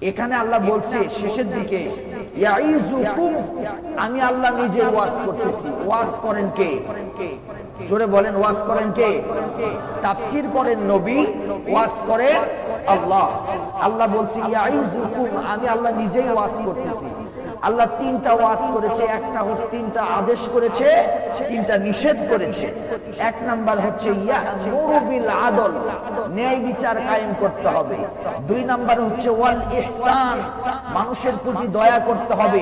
এখানে আল্লাহ বলছে শেষের দিকে ইয়াইযুকুম, আমি আল্লাহ নিজে ওয়াজ করতেছি। ওয়াজ করেন কে? জোরে বলেন, ওয়াজ করেন কে? তাফসীর করেন নবী, ওয়াজ করেন আল্লাহ। আল্লাহ বলছে ইয়াইযুকুম, আমি আল্লাহ নিজেই ওয়াজ করতেছি। আল্লাহ তিনটা ওয়াজ করেছে, একটা হচ্ছে তিনটা আদেশ করেছে, তিনটা নিষেধ করেছে। এক নাম্বার হচ্ছে ইয়া'মুরু বিল আদল, ন্যায় বিচার কায়েম করতে হবে। দুই নাম্বার হচ্ছে ওয়াল ইহসান, মানুষের প্রতি দয়া করতে হবে,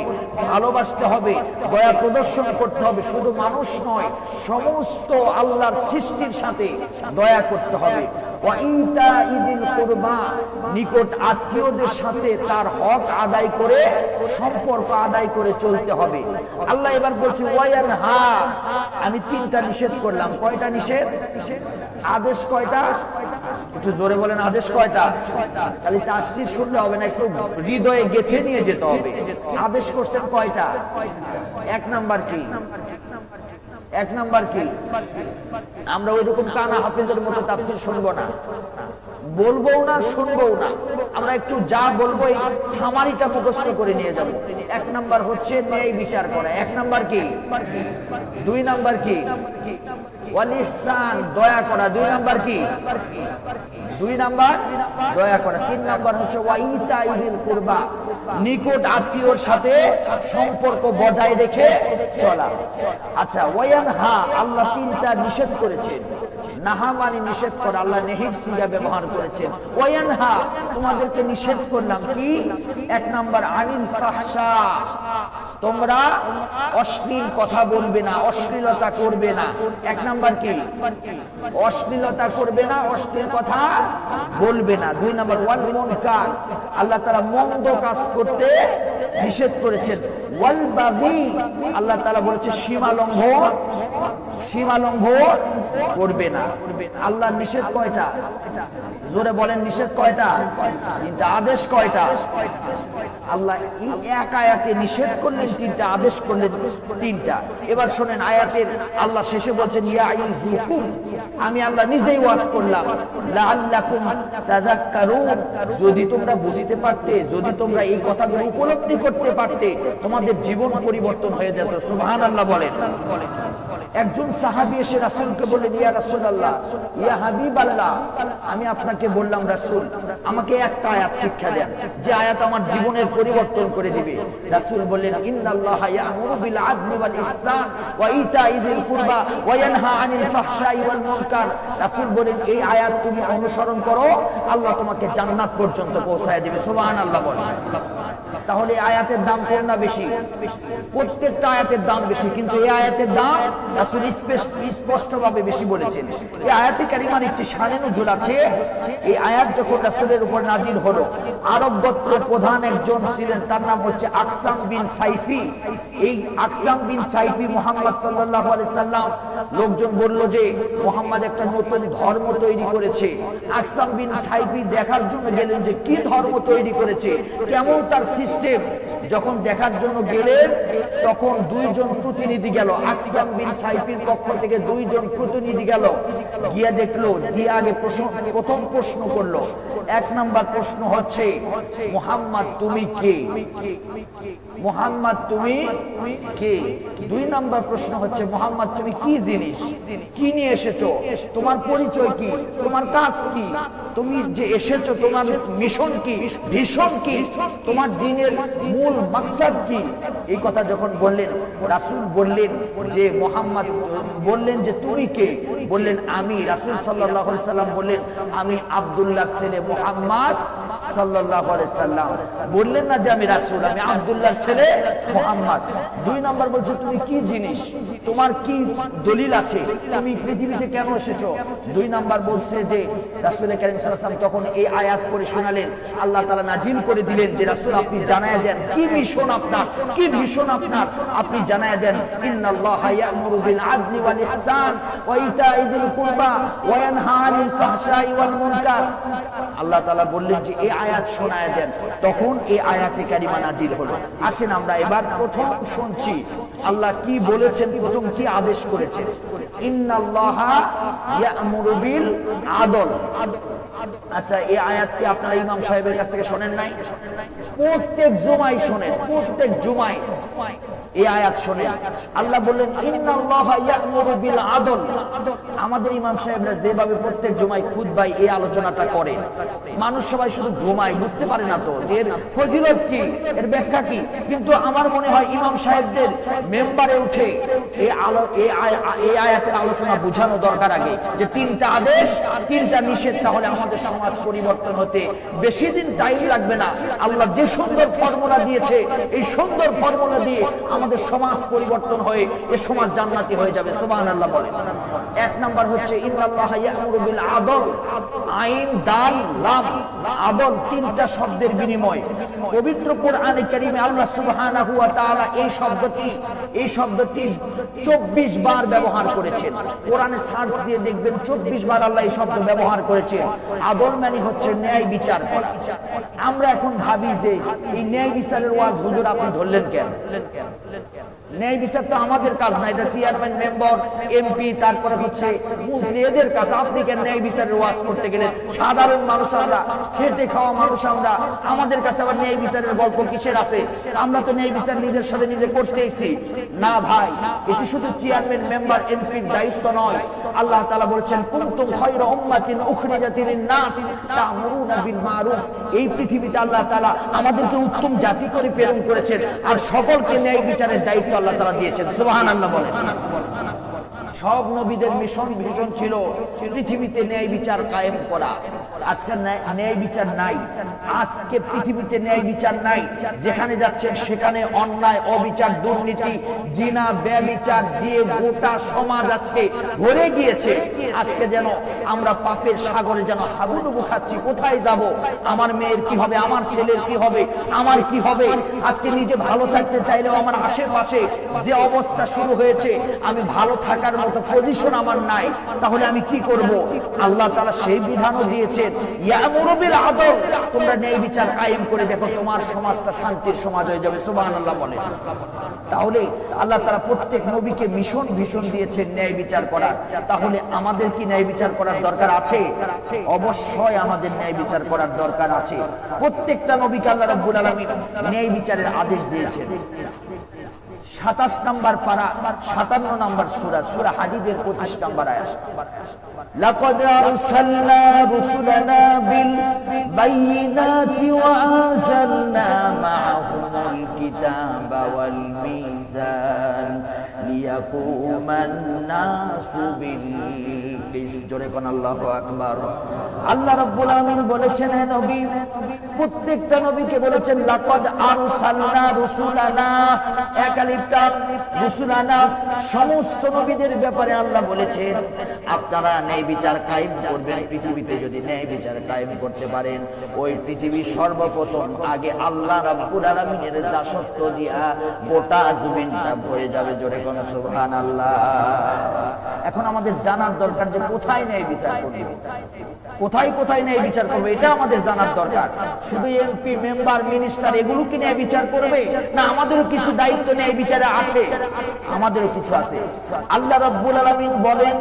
ভালোবাসতে হবে, দয়া প্রদর্শন করতে হবে। শুধু মানুষ নয়, সমস্ত আল্লাহর সৃষ্টির সাথে দয়া করতে হবে। ওয়া ইতাইযিল কুরবা, নিকট আত্মীয়দের সাথে তার হক আদায় করে, সম্পর্ক আদায় করে চলতে হবে। আল্লাহ এবার বলছে ওয়ায়ানহা, আমি তিনটা নিষেধ করলাম। কয়টা নিষেধ? আদেশ কয়টা? একটু জোরে বলেন, আদেশ কয়টা? খালি তাফসীর শুনলে হবে না, একটু হৃদয়ে গেঁথে নিয়ে যেতে হবে। আদেশ করছেন কয়টা? এক নাম্বার কি? এক নাম্বার কি? আমরা ওইরকম কানা হাফেজের মতো তাফসীর শুনবো না, বলবো না, শুনবো না। আমরা একটু যা বলবো এই সামারিটা মুখস্থ করে নিয়ে যাব। এক নাম্বার হচ্ছে ন্যায় বিচার করা। এক নাম্বার কি? দুই নাম্বার কি? ওয়াল ইহসান, দয়া করা। দুই নাম্বার কি? দুই নাম্বার দয়া করা। তিন নাম্বার হচ্ছে ওয়া ইতাইযিল কুরবা, নিকট আত্মীয়র সাথে সম্পর্ক বজায় রেখে চলা। আচ্ছা, ওয়ায়ানহা, আল্লাহ তিনটা নিষেধ করেছেন। নাহা মানে নিষেধ করা, আল্লাহ নেহির সিগা ব্যবহার করেছেন। ওয়ায়ানহা, তোমাদেরকে নিষেধ করলাম কি? এক নাম্বার আনিল ফাহশা, তোমরা অশ্লীল কথা বলবে না, অশ্লীলতা করবে না। এক নাম্বার কি? অশ্লীলতা করবে না, অশ্লীল কথা বলবে না। দুই নাম্বার ওয়াল মুনকার, আল্লাহ তাআলা মন্দ কাজ করতে নিষেধ করেছেন। ওয়াল বাগি, আল্লাহ তাআলা বলেছে সীমা লঙ্ঘন, সীমা লঙ্ঘন করবে না। আল্লাহ নিষেধ কয়টা? জোরে বলেন, নিষেধ কয়টা? তিনটা। আদেশ কয়টা? আল্লাহ এই এক আয়াতে নিষেধ করলেন তিনটা, আদেশ করলেন তিনটা। এবার শোনেন, আয়াতের আল্লাহ শেষে বলছেন ইয়াইযুকুম, আমি আল্লাহ নিজেই ওয়াজ করলাম। লাআল্লাকুম তাযাক্কারুন, যদি তোমরা বুঝতে পারতে, যদি তোমরা এই কথাগুলো উপলব্ধি করতে পারতে, তোমাদের জীবন পরিবর্তন হয়ে যেত। সুবহানাল্লাহ বলেন। একজন সাহাবী এসে রাসূলকে বললেন, ইয়া রাসূলুল্লাহ, ইয়া হাবিবাল্লাহ, আমি আপনাকে বললাম রাসূল, আমাকে একটা আয়াত শিক্ষা দেন, যে আয়াত আমার জীবনের পরিবর্তন করে দিবে। রাসূল বললেন, ইন্নাল্লাহা ইয়া'মুরু বিল আদলি ওয়াল ইহসান ওয়া ইতাইযিল কুরবা ওয়া ইয়ানহা আনিল ফাহশাই ওয়াল মুনকার। রাসূল বলেন, এই আয়াত তুমি অনুসরণ করো, আল্লাহ তোমাকে জান্নাত পর্যন্ত পৌঁছায় দিবে। সুবহানাল্লাহ বলেন। তাহলে আয়াতের দাম কম না বেশি? প্রত্যেকটা আয়াতের দাম বেশি, কিন্তু এই আয়াতের দাম রাসূল স্পষ্টভাবে বেশি বলেছেন। এই আয়াতে কারিমার একটি শানে নুজুল আছে। এই আয়াত যখন রাসূলের উপর নাজিল হলো, আরব গোত্রের প্রধান একজন ছিলেন, তার নাম হচ্ছে আকসাম বিন সাইফি। এই আকসাম বিন সাইফি মুহাম্মদ সাল্লাল্লাহু আলাইহি সাল্লাম, লোকজন বলল যে মুহাম্মদ একটা নতুন ধর্ম তৈরি করেছে। আকসাম বিন সাইফি দেখার জন্য গেলেন যে কি ধর্ম তৈরি করেছে, কেমন তার সিস্টেম। যখন দেখার জন্য গেলেন, তখন দুইজন প্রতিনিধি গেল। আকসাম বিন সাইফির পক্ষ থেকে দুইজন প্রতিনিধি গেল, গিয়ে দেখলো, গিয়ে আগে প্রথম প্রশ্ন করলো। এক নাম্বার প্রশ্ন হচ্ছে, মুহাম্মদ তুমি কে? মুহাম্মদ তুমি কে? দুই নাম্বার প্রশ্ন হচ্ছে, মুহাম্মদ তুমি কি জিনিস, কি নিয়ে এসেছো, তোমার পরিচয় কি, তোমার কাজ কি, তুমি যে এসেছো তোমার মিশন কি, ভিশন কি, তোমার দ্বীনের মূল মাকসাদ কি? এই কথা যখন বললেন, রাসূল বললেন যে মুহাম্মদ, বললেন যে তুমি কে? বললেন আমি। রাসূল সাল্লাল্লাহু আলাইহি সাল্লাম বললেন, আমি আব্দুল্লাহর ছেলে মুহাম্মদ সাল্লাল্লাহু আলাইহি সাল্লাম। বললেন না যে আমি রাসূল, আমি আব্দুল্লাহর ছেলে মুহাম্মদ। দুই নাম্বার বলছে, তুমি কি জিনিস, তোমার কি দলিল আছে, তুমি পৃথিবীতে কেন এসেছো? দুই নাম্বার বলছে যে রাসূল কারীম সাল্লাল্লাহু আলাইহি ওয়াসাল্লাম তখন এই আয়াত করে শোনালেন। আল্লাহ তাআলা নাজিল করে দিলেন যে রাসূল আপনি জানায়া দেন কি মিশন আপনার, কি ভিশন আপনার, আপনি জানায়া দেন। ইন্নাল্লাহা ইয়া'মুরু বিল আদলি ওয়াল ইহসান ওয়া ইতাইযিল কুরবা ওয়া ইয়ানহা আনিল ফাহশাই ওয়াল মুনকার। আল্লাহ তাআলা বললেন যে এই আয়াত শোনায় দেন, তখন এই আয়াতে কারিমা নাজিল হলো। আসেন আমরা এবার প্রথম শুনছি আল্লাহ কি বলেছেন, প্রথম কি আদেশ করেছেন। ইন্নাল্লাহা ইয়া'মুরু বিল আদল। আচ্ছা, এই আয়াত কি আপনারা ইমাম সাহেবের কাছ থেকে শোনেন নাই? প্রত্যেক জুমায় শোনেন, প্রত্যেক জুমায় এই আয়াত শোনেন। আল্লাহ বললেন ইন্নাল্লাহা ইয়া'মুরু বিল আদল। আমাদের ইমাম সাহেবরা যেভাবে প্রত্যেক জুমায় খুতবায় এই আলোচনাটা করে, মানুষ সবাই শুধু ঘুমায়, বুঝতে পারে না তো যে এর ফজিলত কি, এর ব্যাখ্যা কি। কিন্তু আমার মনে হয় ইমাম সাহেবদের মেম্বারে উঠে এই আয়াতের আলোচনা বোঝানো দরকার আগে, যে তিনটা আদেশ, তিনটা নিষেধ। তাহলে আমাদের সমাজ পরিবর্তন হতে বেশি দিন টাইম লাগবে না। আল্লাহ যে সুন্দর ফর্মুলা দিয়েছে, এই সুন্দর ফর্মুলা দিয়ে আমাদের সমাজ পরিবর্তন হয়ে এ সমাজ জান্নাতি হয়ে যাবে। সুবহানাল্লাহ বলেন। এক নাম্বার হচ্ছে ইন্নাল্লাহা ইয়া'মুরু বিল আদল। আইন, দাল, লাম, আদল তিনটা শব্দের বিনিময় পবিত্র কোরআনে কারীমে আল্লাহ সুবহানাহু ওয়া তাআলা এই শব্দটি 24 বার ব্যবহার করেছেন। কোরআনে সার্চ দিয়ে দেখবেন 24 বার আল্লাহ এই শব্দ ব্যবহার করেছেন। আদল মানে হচ্ছে ন্যায় বিচার করা। আমরা এখন ভাবি যে এই ন্যায় বিচারের ওয়াজ হুজুর আপনি ধরলেন কেন? ন্যায় বিচার তো আমাদের কাজ না, এটা চেয়ারম্যান, মেম্বার, এমপি, তারপরে হচ্ছে মন্ত্রী, এদের কাজ। আপনি কেন ন্যায় বিচারের ওয়াজ করতে গেলেন? সাধারণ মানুষ আমরা, খেটে খাওয়া মানুষ আমরা, আমাদের কাছে আবার ন্যায় বিচারের গল্প কিসের আছে? আমরা তো ন্যায় বিচার নিজের সাথে নিজে করতেইছি না ভাই। এটি শুধু চেয়ারম্যান, মেম্বার, এমপির দায়িত্ব নয়। আল্লাহ তাআলা বলেছেন কুনতুম খায়রা উম্মাতিন উখরিজাত লিন-নাস তা'মুরুনা বিল মা'রুফ। এই পৃথিবীতে আল্লাহ তাআলা আমাদেরকে উত্তম জাতি করে প্রেরণ করেছেন, আর সকলকে ন্যায় বিচারের দায়িত্ব আল্লাহ তাআলা দিয়েছেন। সুবহানাল্লাহ বলেন। সব নবীদের মিশন ভিশন ছিল পৃথিবীতে ন্যায় বিচার কায়েম করা। আজকে ন্যায় বিচার নাই, আজকে পৃথিবীতে ন্যায় বিচার নাই। যেখানে যাচ্ছেন সেখানে অন্যায়, অবিচার, দুর্নীতি, জিনা, ব্যভিচার দিয়ে গোটা সমাজ আজকে ভরে গিয়েছে। আজকে যেন আমরা পাপের সাগরে যেন হাবুডুবু খাচ্ছি। কোথায় যাব? আমার মেয়ের কি হবে, আমার ছেলের কি হবে, আমার কি হবে? আজকে নিজে ভালো থাকতে চাইলেও আমার আশেপাশে যে অবস্থা শুরু হয়েছে, আমি ভালো থাকার মতো পজিশন আমার নাই, তাহলে আমি কি করব? আল্লাহ তাআলা সেই বিধানও দিয়েছেন ইয়া'মুরু বিল আদল। তোমরা ন্যায় বিচার কায়েম করে দেখো, তোমার সমাজটা শান্তির সমাজ হয়ে যাবে। সুবহানাল্লাহ বলে। তাহলে আল্লাহ তাআলা প্রত্যেক নবীকে মিশন ভীষণ দিয়েছেন ন্যায় বিচার করার। তাহলে আমাদের কি ন্যায় বিচার করার দরকার আছে? অবশ্যই আমাদের ন্যায় বিচার করার দরকার আছে। প্রত্যেকটা নবীকে আল্লাহ রাব্বুল আলামিন ন্যায় বিচারের আদেশ দিয়েছেন। 27 নম্বর পারা, 57 নম্বর সূরা, সূরা হাদীদের 25 নম্বর আয়াত। লাকাদ আরসালনা রুসুলানা বিল বাইয়িনাতি ওয়া আনজালনা মা'আহুমুল কিতাবা ওয়াল মিজান লিয়াকুমান নাসু বিল কিসত। জোরে কোন আল্লাহু আকবার। আল্লাহ রাব্বুল আলামিন বলেছেন, হে নবী, প্রত্যেকটা নবীকে বলেছেন লাকাদ আরসালনা রুসুলানা, রুসুলানা, সমস্ত নবীদের ব্যাপারে আল্লাহ বলেছেন আপনারা ন্যায় বিচার কায়েম করবেন। পৃথিবীতে যদি ন্যায় বিচার কায়েম করতে পারেন, ওই পৃথিবী সর্বপ্রথম আগে আল্লাহ রাব্বুল আলামিনের দাসত্ব দিয়া গোটা জমিনটা ভরে যাবে। জোরে কোন সুবহানাল্লাহ। এখন আমাদের জানার দরকার যে কোথায় ন্যায় বিচার করবে, কোথায় কোথায় ন্যায় বিচার করবে, এটা আমাদের জানার দরকার। শুধু এমপি, মেম্বার, মিনিস্টার এগুলো কি ন্যায় বিচার করবে? না, আমাদেরও কিছু দায়িত্ব ন্যায় বিচারে আছে, আমাদেরও কিছু আছে। আল্লাহ রাব্বুল আলামিন বলেন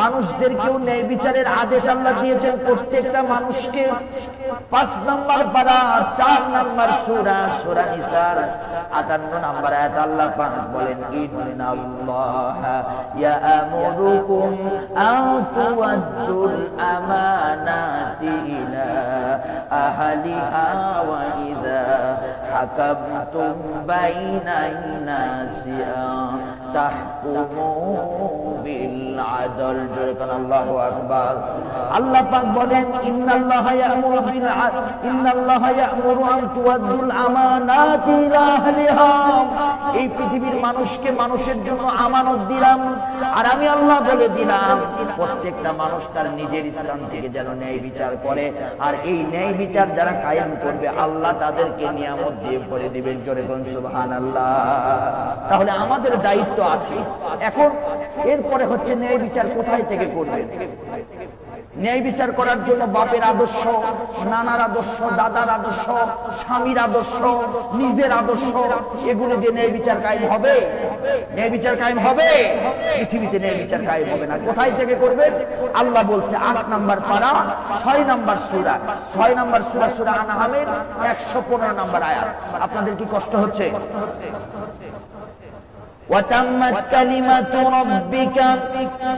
মানুষদেরকেও ন্যায় বিচারের আদেশ আল্লাহ দিয়েছেন প্রত্যেকটা মানুষকে। 5 নম্বর পারা, 4 নম্বর সূরা, সূরা নিসার 58 নম্বর আয়াত আল্লাহ পাক বলেন ইন্নাল্লাহা ইয়া'মুরুকুম আন তুআদ্দুল আমানাতি ইলা আহলিহা ওয়া ইযা হাকামতুম বাইনান নাসি তাহকুমু বিল আদল। জোরে কোন আল্লাহু আকবার। আল্লাহ পাক বলেন ইন্নাল্লাহা ইয়া'মুরু আন তুআদ্দুল আমানাতি ইলা আহলিহা। এই পৃথিবীর মানুষকে মানুষের জন্য আমানত দিলাম, আর আমি আল্লাহ বলে দিলাম প্রত্যেকটা মানুষ তার নিজের স্থান থেকে যেন ন্যায় বিচার করে। আর এই ন্যায় বিচার যারা কায়েম করবে, আল্লাহ তাদেরকে নিয়ামত দিয়ে ভরে দিবেন। জোরে কোন সুবহানাল্লাহ। তাহলে আমাদের দায়িত্ব আছে। এখন এরপরে হচ্ছে ন্যায় বিচার কোথায় থেকে করবেন? ন্যায় বিচার করার জন্য বাপের আদর্শ, নানার আদর্শ, দাদার আদর্শ, স্বামীর আদর্শ, নিজের আদর্শ, এগুলো দিয়ে ন্যায় বিচার কায়েম হবে? ন্যায় বিচার কায়েম হবে? পৃথিবীতে ন্যায় বিচার কায়েম হবে না। কোথায় থেকে করবেন? আল্লাহ বলছে 8 নম্বর পারা 6 নম্বর সূরা, 6 নম্বর সূরা সূরা আনআমের 115 নম্বর আয়াত। আপনাদের কি কষ্ট হচ্ছে? وتمت كلمة ربك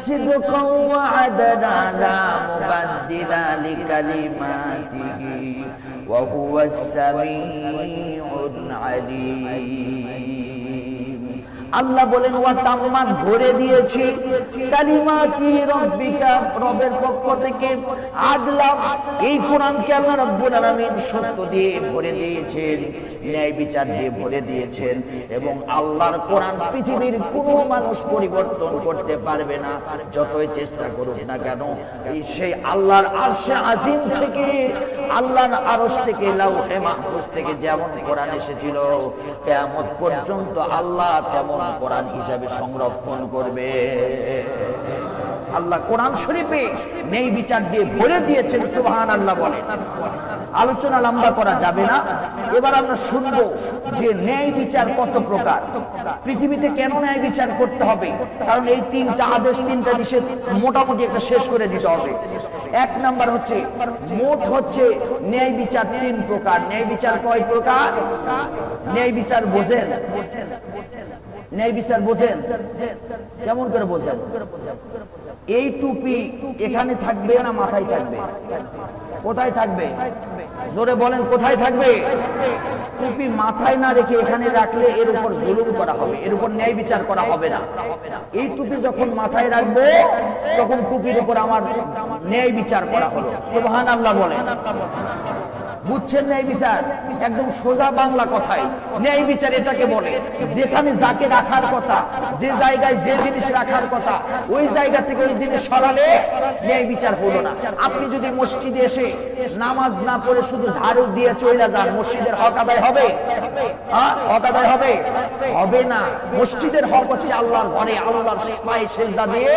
صدقا وعدلا لا مبدل لكلماته وهو السميع العليم। আল্লাহ বলেন ওয়াতাম্মাত ভরে দিয়েছি কালিমাতি রব্বিকা, রবের পক্ষ থেকে, আদলা, এই কোরআনকে আল্লাহ রাব্বুল আলামিন সত্য দিয়ে ভরে দিয়েছেন, ন্যায় বিচার দিয়ে ভরে দিয়েছেন। এবং আল্লাহর কোরআন পৃথিবীর কোনো মানুষ পরিবর্তন করতে পারবে না, যতই চেষ্টা করুক না কেন। এই সেই আল্লাহর আরশে আজিম থেকে, আল্লাহর আরশ থেকে, লাউহে মাহফুজ থেকে যেমন কোরআন এসেছিল, কিয়ামত পর্যন্ত আল্লাহ তেমন কোরআন হিসাবে সংরক্ষণ করবে। আল্লাহ কোরআন শরীফে ন্যায় বিচার দিয়ে ভরে দিয়েছেন, সুবহানাল্লাহ বলেন। আলোচনা লম্বা করা যাবে না, এবার আমরা শুনবো যে ন্যায় বিচার কত প্রকার, পৃথিবীতে কেন ন্যায় বিচার করতে হবে। কারণ এই 3টা আদেশ, 3টা নিষেধ মোটামুটি একটা শেষ করে দিতে হবে। 1 নাম্বার হচ্ছে, মোট হচ্ছে ন্যায় বিচার 3 প্রকার। ন্যায় বিচার কয় প্রকার? ন্যায় বিচার বোঝেন? ন্যায় বিচার বোঝেন? কেমন করে বোঝেন? এই টুপি এখানে থাকবে না মাথায় থাকবে? কোথায় থাকবে? জোরে বলেন, কোথায় থাকবে? টুপি মাথায় না রেখে এখানে রাখলে এর উপর জুলুম করা হবে, এর উপর ন্যায় বিচার করা হবে না। এই টুপি যখন মাথায় রাখবো তখন টুপির উপর আমার ন্যায় বিচার করা হলো। সুবহানাল্লাহ বলেন। বুঝছেন ন্যায় বিচার? একদম সোজা বাংলা কথায় ন্যায় বিচার এটাকে বলে, যেখানে যাকে রাখার কথা, যে জায়গায় যে জিনিস রাখার কথা, ওই জায়গা থেকে ওই জিনিস সরালে ন্যায় বিচার হলো না। আপনি যদি মসজিদে এসে নামাজ না পড়ে শুধু ঝাড়ু দিয়ে চলে যান, মসজিদের হক আদায় হবে? হক আদায় হবে? হবে না। মসজিদের হক হচ্ছে আল্লাহর ঘরে, আল্লাহর পায়ে সেজদা দিয়ে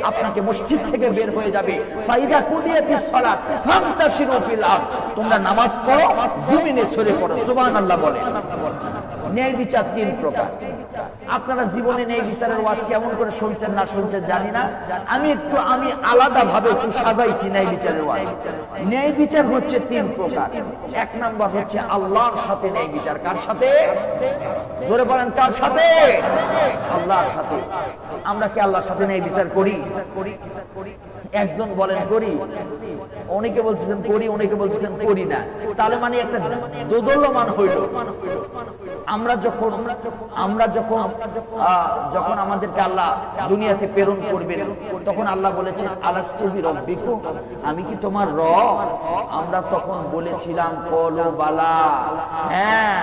আপনাকে মসজিদ থেকে বের হয়ে যাবে। ফাইদা কুদিয়াতিস সালাত ফান্তাশিরু ফিল আরদ, তোমরা নামাজ পড়ো, জমিনে ছড়িয়ে পড়ো। সুবহানাল্লাহ বলে। ন্যায় বিচার 3 প্রকার। আপনারা জীবনে ন্যায় বিচারের ওয়াজ কেমন করে শুনছেন না শুনছেন জানি না, আমি আলাদা ভাবে একটু সাজাইছি ন্যায় বিচারের ওয়াজ। ন্যায় বিচার হচ্ছে 3 প্রকার। 1 নাম্বার হচ্ছে আল্লাহর সাথে ন্যায় বিচার। কার সাথে? জোরে বলেন, কার সাথে? আল্লাহর সাথে। আমরা কি আল্লাহর সাথে ন্যায় বিচার করি? একজন বলেন করি, অনেকে বলতেছেন করি, অনেকে বলতেছেন করি না। তাহলে মানে একটা দোদল্যমান হইল। আমরা যখন আমাদেরকে আল্লাহ দুনিয়াতে প্রেরণ করবেন, তখন আল্লাহ বলেছেন আলাস্তু বিরব্বিকুম, আমি কি তোমার রব? আমরা তখন বলেছিলাম কলু বালা, হ্যাঁ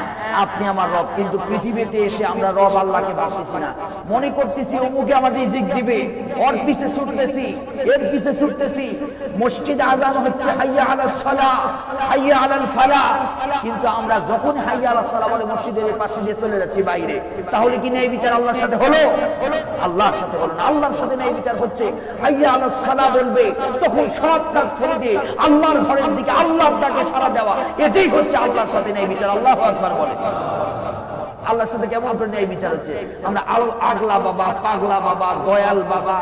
আপনি আমার রব। কিন্তু পৃথিবীতে এসে আমরা রব আল্লাহকে ভাবতেছি না, মনে করতেছি অমুকে আমার রিজিক দিবে, ওর পিছে ছুটতেছি, এর পিছে ছুটতেছি। মসজিদে আযান হচ্ছে হাইয়া আলাস সালাহ, হাইয়া আলাল ফালাহ, কিন্তু আমরা যখন হাইয়া আলাস সালাহ বলে মসজিদের পাশে দিয়ে চলে যাচ্ছি বাইরে। তাহলে কি ন্যায় বিচার আল্লাহর সাথে হলো? আল্লাহর সাথে হলো না। আল্লাহর সাথে ন্যায় বিচার হচ্ছে হাইয়া আলাস সালাহ বলবে, তখন সব কাজ ছেড়ে দিয়ে আল্লাহর ঘরের দিকে, আল্লাহর ডাকে সাড়া দেওয়া, এটাই হচ্ছে আল্লাহর সাথে ন্যায় বিচার। আল্লাহু আকবার বলে। আল্লাহর সাথে কেমন করে ন্যায় বিচার হচ্ছে? আমরা আগলা বাবা, পাগলা বাবা, দয়াল বাবা,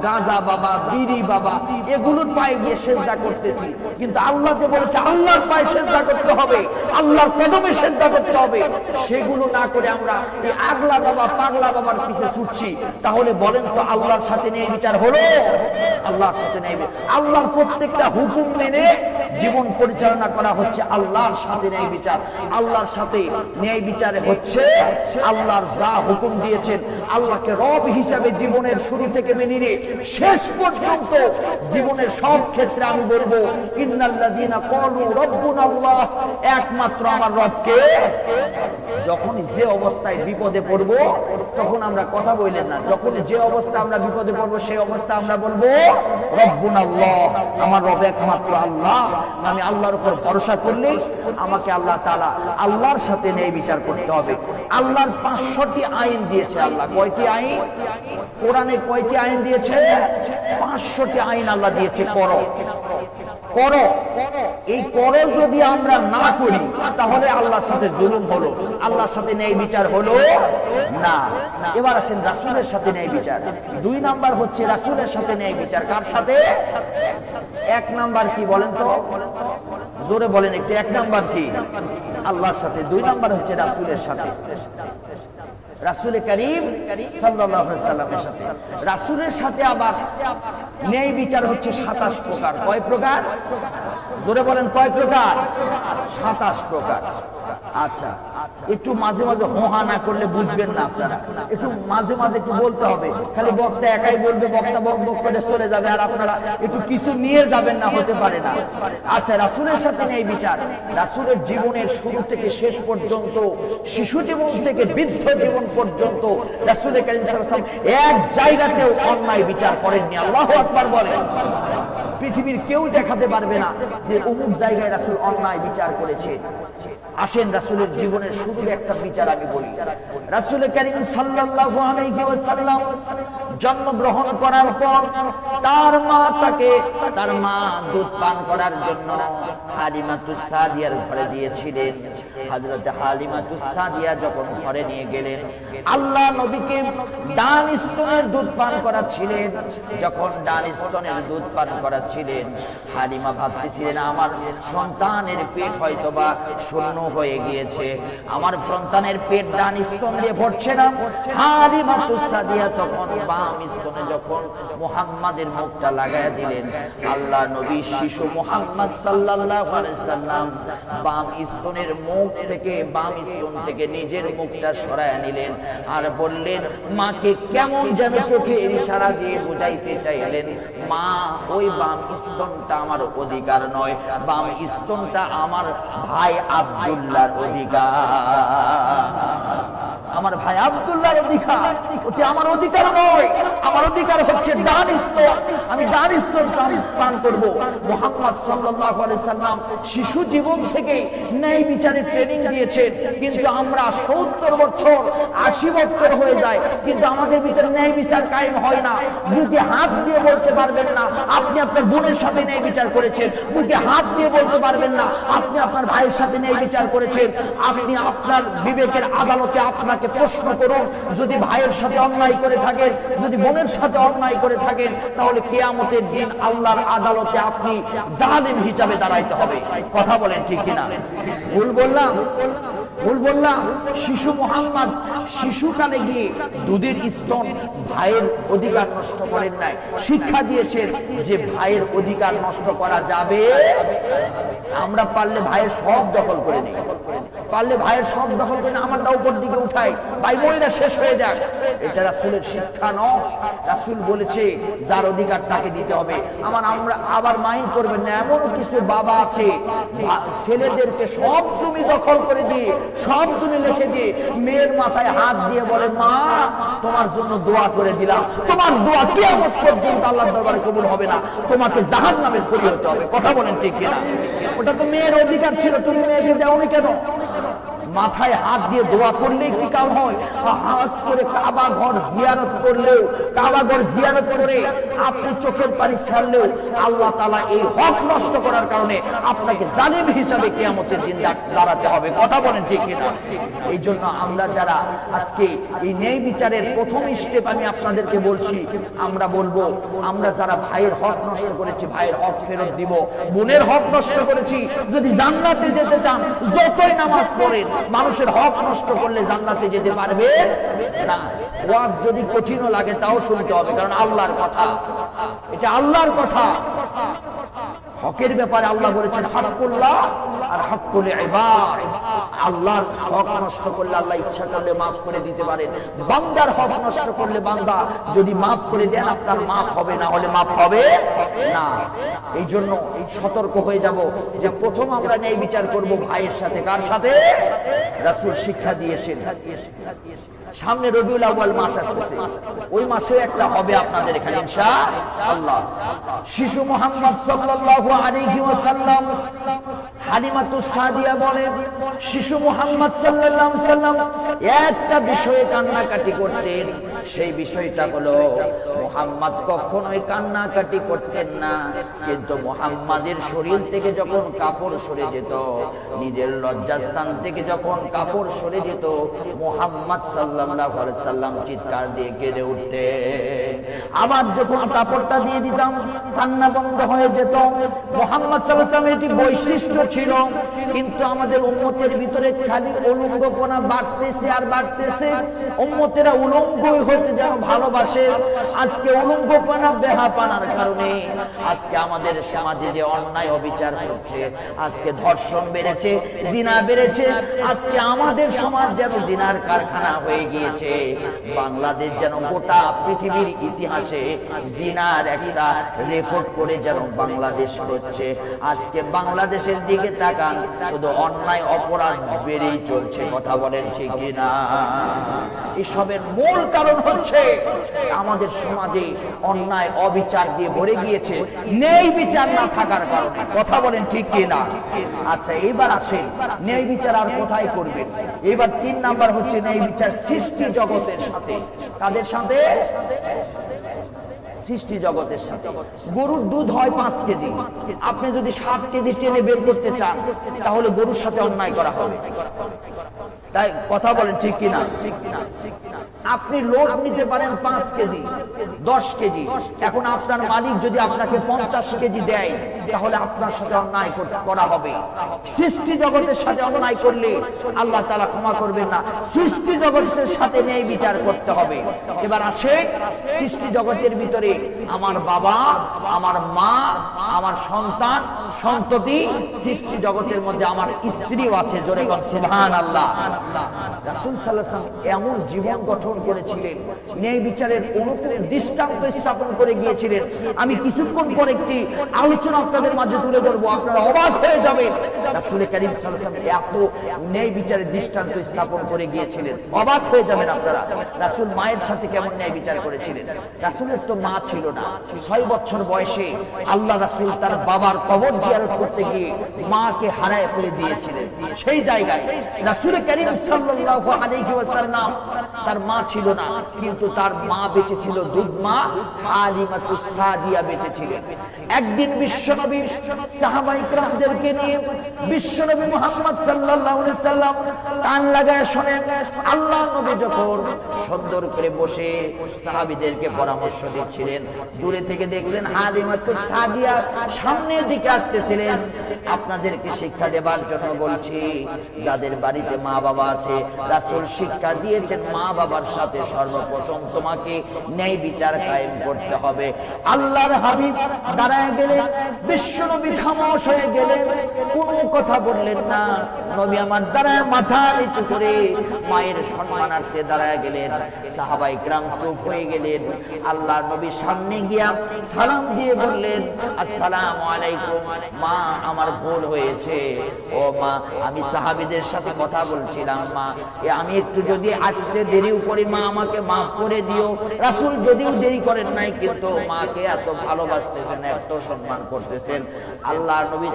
গাঁজা বাবা, বিড়ি বাবা, এগুলোর পায়ে গিয়ে সেজদা করতেছি। কিন্তু আল্লাহ যে বলেছে আল্লাহর পায়ে সেজদা করতে হবে, আল্লাহর কদমে সেজদা করতে হবে, সেগুলো না করে আমরা এই আগলা বাবা, পাগলা বাবার পিছে ছুটছি। তাহলে বলেন তো আল্লাহর সাথে ন্যায় বিচার হলো? আল্লাহর সাথে ন্যায় বিচার, আল্লাহর প্রত্যেকটা হুকুম মেনে জীবন পরিচালনা করা হচ্ছে আল্লাহর সাথে ন্যায় বিচার। আল্লাহর সাথে ন্যায় বিচারে হচ্ছে আল্লাহর যা হুকুম দিয়েছেন, আল্লাহকে রব হিসাবে জীবনের শুরু থেকে মেনে নিয়ে শেষ পর্যন্ত জীবনের সব ক্ষেত্রে আমি বলবো ইন্নাল্লাযীনা ক্বালু রাব্বুনাল্লাহ, একমাত্র আমার রবকে। যখন যে অবস্থায় বিপদে পড়বো তখন আমরা কথা বললেন না, যখন যে অবস্থা আমরা বিপদে পড়বো সেই অবস্থা আমরা বলবো রব্বুনাল্লাহ, আমার রব একমাত্র আল্লাহ। আমি আল্লাহর উপর ভরসা করলে আমাকে আল্লাহ তাআলা আল্লাহর সাথে ন্যায় বিচার করতে হবে। আল্লাহর 500টি আইন দিয়েছে। আল্লাহ কয়টি আইন? কোরআনে কয়টি আইন দিয়েছে? 500টি আইন আল্লাহ দিয়েছে। করো করো, এই করো যদি আমরা না করি তাহলে আল্লাহর সাথে জুলুম হলো, আল্লাহর সাথে ন্যায় বিচার হলো না। এবার আসেন রাসূলের সাথে ন্যায় বিচার। 2 নাম্বার হচ্ছে রাসূলের সাথে ন্যায় বিচার। কার সাথে? 1 নাম্বার কি বলেন তো, জোরে বলেন একটু। 1 নাম্বার কি? আল্লাহর সাথে। 2 নাম্বার হচ্ছে রাসূলের সাথে, রাসূল করিম সাল্লাল্লাহু আলাইহি ওয়াসাল্লামের সাথে। রাসূলের সাথে আবার ন্যায় বিচার হচ্ছে 27 প্রকার। কয় প্রকার? জোরে বলেন কয় প্রকার? 27 প্রকার। আচ্ছা, একটু মাঝে মাঝে হোহা না করলে বুঝবেন না আপনারা, একটু মাঝে মাঝে একটু বলতে হবে। খালি বক্তা একাই বলবে, বক্তা বক বক করে চলে যাবে, আর আপনারা একটু কিছু নিয়ে যাবেন না, হতে পারে না। আচ্ছা, রাসূলের সাথে ন্যায় বিচার। রাসূলের জীবনের শুরু থেকে শেষ পর্যন্ত, শিশু জীবন থেকে বৃদ্ধ জীবন পর্যন্ত রাসূল করিম সাল্লাল্লাহু আলাইহি ওয়াসাল্লাম এক জায়গাতেও অন্যায় বিচার করেননি। আল্লাহু আকবার বলেন। পৃথিবীর কেউ দেখাতে পারবে না যে অমুক জায়গায় রাসূল অন্যায় বিচার করেছে। আসেন রাসূলের জীবনের শুরুর একটা বিচার আমি বলি। রাসূল করিম সাল্লাল্লাহু আলাইহি ওয়াসাল্লাম জন্মগ্রহণ করার পর তার মা দুধ পান করার জন্য হালিমাতুস সাদিয়ার ঘরে দিয়েছিলেন। হযরত হালিমাতুস সাদিয়া যখন ঘরে নিয়ে গেলেন, আল্লাহ নবীকে ডান স্তনের দুধ পান করাচ্ছিলেন। যখন ডান স্তনের দুধ পান করাচ্ছিলেন, হালিমা ভাবতেছিলেন আমার সন্তানের পেট হয়তোবা শূন্য হয়ে গিয়েছে, আমার সন্তানের পেট ডান স্তন দিয়ে ভরছে না। হালিমাতুস সাদিয়া তখন বাম স্তনে যখন মুহাম্মাদের মুখটা লাগায়া দিলেন, আল্লাহ নবী শিশু মুহাম্মদ সাল্লাল্লাহু আলাইহি সাল্লাম বাম স্তনের মুখ থেকে, বাম স্তন থেকে নিজের মুখটা সরায়া নিলেন আর বললেন, মাকে কেমন যেন চোখে ইশারা দিয়ে বুঝাইতে চাইলেন, মা ওই বাম স্তনটা আমার অধিকার নয়, বাম স্তনটা আমার ভাই আব্দুল্লাহর অধিকার, আমার ভাই আব্দুল্লাহর অধিকার, ওটা আমার অধিকার নয়। আমার অধিকার হচ্ছে ডান স্তন, আমি ডান স্তন পান করব। মুহাম্মদ সাল্লাল্লাহু আলাইহি সাল্লাম শিশু জীবন থেকে ন্যায় বিচারের ট্রেনিং দিয়েছেন, কিন্তু আমরা 70 বছর 80 বছর হয়ে যায় কিন্তু আমাদের ভিতরে ন্যায় বিচার কায়েম হয় না। বুকে হাত দিয়ে বলতে পারবেন না আপনি আপনার বোনের সাথে ন্যায় বিচার করেছেন, বুকে হাত দিয়ে বলতে পারবেন না আপনি আপনার ভাইয়ের সাথে ন্যায় বিচার করেছেন। আপনি আপনার বিবেকের আদালতে আপনাকে প্রশ্ন করুন, যদি ভাইয়ের সাথে অন্যায় করে থাকেন, যদি বোনের সাথে অন্যায় করে থাকেন, তাহলে কিয়ামতের দিন আল্লাহর আদালতে আপনি জালিম হিসাবে দাঁড়াইতে হবে। কথা বলেন ঠিক কিনা? ভুল বললাম? ভুল বললাম? শিশু মুহাম্মদ শিশুকালে গিয়ে দুধের স্তন ভাইয়ের অধিকার নষ্ট করেন নাই, শিক্ষা দিয়েছেন যে ভাইয়ের অধিকার নষ্ট করা যাবে। আমরা পারলে ভাইয়ের সব দখল করে নিই, পারলে ভাইয়ের সব দখল করে আমারটা উপর দিকে উঠাই, ভাই বোনেরা শেষ হয়ে যাক। এটা রাসূলের শিক্ষা নয়। রাসূল বলেছে যার অধিকার তাকে দিতে হবে। আমরা আবার মাইন্ড করবেন না, এমন কিছু বাবা আছে ছেলেদেরকে সব জমি দখল করে দিয়ে, সব জমি লিখে দিয়ে মেয়ের মাথায় হাত দিয়ে বলে, মা তোমার জন্য দোয়া করে দিলাম, তোমার দোয়া কিয়ামত পর্যন্ত আল্লাহর দরবারে কবুল হবে না, তোমাকে জাহান্নামে খড়ি হতে হবে। কথা বলেন ঠিক কিনা? ওটা তো মেয়ের অধিকার ছিল, তুমি মেয়েকে দেওনি কেন? মাথায় হাত দিয়ে দোয়া করলে কি কাম হয়? হাজ করে কাবা ঘর জিয়ারত করলেও, কাবা ঘর জিয়ারত করে আপনি চোখের পানি ছাড়লেও আল্লাহ তাআলা এই হক নষ্ট করার কারণে আপনাকে জালিম হিসাবে কিয়ামতের দিন দাঁড়াতে হবে। কথা বলেন ঠিক কিনা? এই জন্য আমরা যারা আজকে এই ন্যায় বিচারের প্রথম স্টেপ আমি আপনাদেরকে বলছি, আমরা বলবো, আমরা যারা ভাইয়ের হক নষ্ট করেছি ভাইয়ের হক ফেরত দিব, বোনের হক নষ্ট করেছি, যদি জান্নাতে যেতে চান যতই নামাজ পড়েন, মানুষের হক নষ্ট করলে জান্নাতে যেতে পারবে না। ওয়াজ যদি কঠিনও লাগে তাও শুনতে হবে, কারণ আল্লাহর কথা, এটা আল্লাহর কথা। হকের ব্যাপারে আল্লাহ বলেছেন হাক্কুল্লাহ আর হাক্কুল ইবাদ। আল্লাহর হক নষ্ট করলে আল্লাহ ইচ্ছা করলে মাফ করে দিতে পারেন, বান্দার হক নষ্ট করলে বান্দা যদি মাফ করে দেন আপনার মাফ হবে, না হলে মাফ হবে না। এই জন্য সতর্ক হয়ে যাব যে প্রথম আমরা ন্যায় বিচার করব ভাইয়ের সাথে। কার সাথে? রাসূল শিক্ষা দিয়েছেন। সামনে রবিউল আউয়াল মাস আসছে, ওই মাসে একটা হবে আপনাদের এখানে ইনশাআল্লাহ। শিশু মুহাম্মদ সাল্লাল্লাহু আলাইহি ওয়াসাল্লাম হালিমাতুস সাদিয়া বলেন শিশু মুহাম্মদ সাল্লাল্লাহু আলাইহি সাল্লাম একটা বিষয়ে কান্নাকাটি করতেন, সেই বিষয়টা হলো মুহাম্মদ কখনোই কান্নাকাটি করতেন না, কিন্তু মুহাম্মাদের শরীর থেকে যখন কাপড় সরে যেত, নিজের লজ্জাস্থান থেকে যখন কাপড় সরে যেত, মুহাম্মদ সাল্লাল্লাহু আলাইহি সাল্লাম চিৎকার দিয়ে কেঁদে উঠতেন। আবার যখন কাপড়টা দিয়ে দিতাম কান্না বন্ধ হয়ে যেত। মুহাম্মদ সাল্লাল্লাহু আলাইহি সাল্লামের এটি বৈশিষ্ট্য ছিল, কিন্তু আমাদের উম্মতের ভিতরে খালি উলঙ্গপনা বাড়তেছে আর বাড়তেছে। উম্মতেরা উলঙ্গ হতে যেন ভালোবাসে। আজকে উলঙ্গপনা বেহাপানার কারণে আজকে আমাদের সমাজে যে অন্যায় অবিচার হচ্ছে, আজকে ধর্ষণ বেড়েছে, জিনা বেড়েছে, আজকে আমাদের সমাজ যেন জিনার কারখানা হয়ে গিয়েছে। বাংলাদেশ যেন গোটা পৃথিবীর ইতিহাসে জিনার একটা রেকর্ড করে যেন বাংলাদেশ হচ্ছে। আজকে বাংলাদেশের দিকে তাকান, শুধু অন্যায় অপরাধ বেড়েই চলছে। কথা বলেন ঠিক কিনা? এসবের মূল কারণ হচ্ছে আমাদের সমাজে অন্যায় অবিচার দিয়ে ভরে গিয়েছে, ন্যায় বিচার না থাকার কারণে। কথা বলেন ঠিক কিনা? আচ্ছা, এবার আসেন ন্যায় বিচার আর কোথায় করবেন? এবার 3 নাম্বার হচ্ছে ন্যায় বিচার সৃষ্টি জগতের সাথে। কাদের সাথে? সৃষ্টি জগতের সাথে। গরুর দুধ হয় 5 কেজি, আপনি যদি 7 কেজি টেনে বের করতে চান, তাহলে গরুর সাথে অন্যায় করা হবে। তাই কথা বলেন ঠিক কিনা? আপনি লোড নিতে পারেন 5 কেজি, 10 কেজি, এখন আপনার মালিক যদি আপনাকে 50 কেজি দেয়, তাহলে আপনার সাথে অন্যায় করা হবে। সৃষ্টি জগতের সাথে অন্যায় করলে আল্লাহ তাআলা ক্ষমা করবেন না। সৃষ্টি জগতের সাথে ন্যায় বিচার করতে হবে। এবার আসেন সৃষ্টি জগতের ভিতরে আমার বাবা, আমার মা, আমার সন্তান, সন্ততি, সৃষ্টি জগতের মধ্যে আমার স্ত্রীও আছে। জোরে বলেন সুবহানাল্লাহ। রাসূল সাল্লাল্লাহু আলাইহি ওয়াসাল্লাম এমন জীবন গঠন করেছিলেন, ন্যায় বিচারের অনুকূল দৃষ্টান্ত স্থাপন করে গিয়েছিলেন। আমি কিছুক্ষণ পর একটি আলোচনা আপনাদের মাঝে তুলে ধরবো, আপনারা অবাক হয়ে যাবেন। রাসূল কারীম সাল্লাল্লাহু আলাইহি ওয়াসাল্লাম এত ন্যায় বিচারের দৃষ্টান্ত স্থাপন করে গিয়েছিলেন, অবাক হয়ে যাবেন আপনারা। রাসূল মায়ের সাথে কেমন ন্যায় বিচার করেছিলেন। রাসূলের তো মা ছিল না। 6 বছর বয়সে আল্লাহ রাসূল তার বাবার কবর জিয়ারত করতে গিয়ে মাকে হারায় ফেলে দিয়েছিলেন। সেই জায়গায় রাসূল কারীম সাল্লাল্লাহু আলাইহি ওয়াসাল্লাম, তার মা ছিল না, কিন্তু তার মা বেঁচে ছিল, দুধ মা হালিমাতুস সাদিয়া বেঁচে ছিলেন। একদিন বিশ্বনবী সাহাবায়ে কিরামদেরকে নিয়ে বিশ্বনবী মুহাম্মদ সাল্লাল্লাহু আলাইহি ওয়াসাল্লাম কান লাগায় শোনেন। আল্লাহ নবী যখন সুন্দর করে বসে সাহাবীদেরকে পরামর্শ দিচ্ছিলেন, দূরে থেকে দেখলেন হালিমাতুস সাদিয়া সামনের দিকে আসতেছিলেন। আপনাদেরকে শিক্ষা দেবার জন্য বলছি, যাদের বাড়িতে মা বাবা আছে, রাসূল শিক্ষা দিয়েছেন মা বাবার সাথে সর্বপ্রথম তোমাকে ন্যায় বিচার কায়েম করতে হবে। আল্লাহর হাবিব দাঁড়ায় গেলেন, বিশ্বনবী খামোশ হয়ে গেলেন, কোনো কথা বললেন না। নবী আমার দাঁড়ায় মাথা নিচু করে মায়ের সম্মানার্থে দাঁড়ায় গেলেন। সাহাবায়ে কিরাম চুপ হয়ে গেলেন। আল্লাহর নবী সামনে গিয়া সালাম দিয়ে বললেন, আসসালামু আলাইকুম মা, আমার ভুল হয়েছে। ও মা, আমি সাহাবীদের সাথে কথা বলছিলাম মা, আমি একটু যদি আসতে দেরিও করি মা, আমাকে মাফ করে দিও। রাসূল যদিও দেরি করেন নাই, কিন্তু মাকে এত ভালোবাসতেছেন, এত সম্মান করতেছেন। আল্লাহর নবী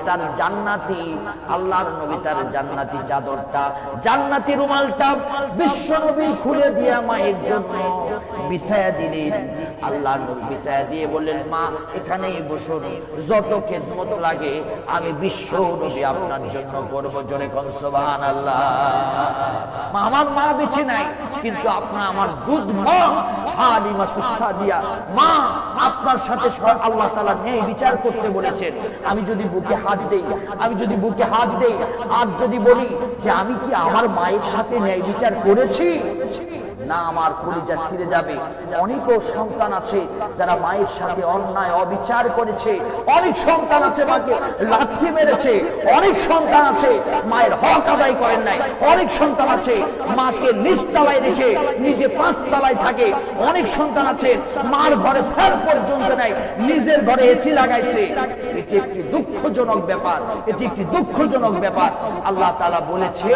তার জান্নাতি চাদরটা, জান্নাতি রুমালটা বিশ্বনবী খুলে দিয়া মায়ের জন্য বিছায়া দিলেন। আল্লাহর নবী বিছায়া দিয়ে বললেন, মা এখানেই বসুন, যত খেদমত লাগে আমি বিশ্বনবী আপনার জন্য করব। জোরে কোন সুবহানাল্লাহ। আমার মা বেঁচে নাই, কিন্তু আপনার আমার দুধ মা হালিমাতুস সাদিয়া মা, আপনার সাথে আল্লাহ তাআলা ন্যায় বিচার করতে বলেছেন। আমি যদি বুকে হাত দেই, আর যদি বলি যে আমি কি আমার মায়ের সাথে ন্যায় বিচার করেছি, না আমার কলিজা ছিঁড়ে যাবে। অনেকও সন্তান আছে যারা মায়ের সাথে অন্যায় অবিচার করেছে, অনেক সন্তান আছে মাকে লাথি মেরেছে, অনেক সন্তান আছে মায়ের হক আদায় করেন নাই, অনেক সন্তান আছে মাকে নিচতলায় রেখে নিজে 5 তলায় থাকে, অনেক সন্তান আছে মার ঘরে ফ্যান পর্যন্ত নাই, নিজের ঘরে এসি লাগাইছে। এটি একটি দুঃখজনক ব্যাপার। আল্লাহ তাআলা বলেছে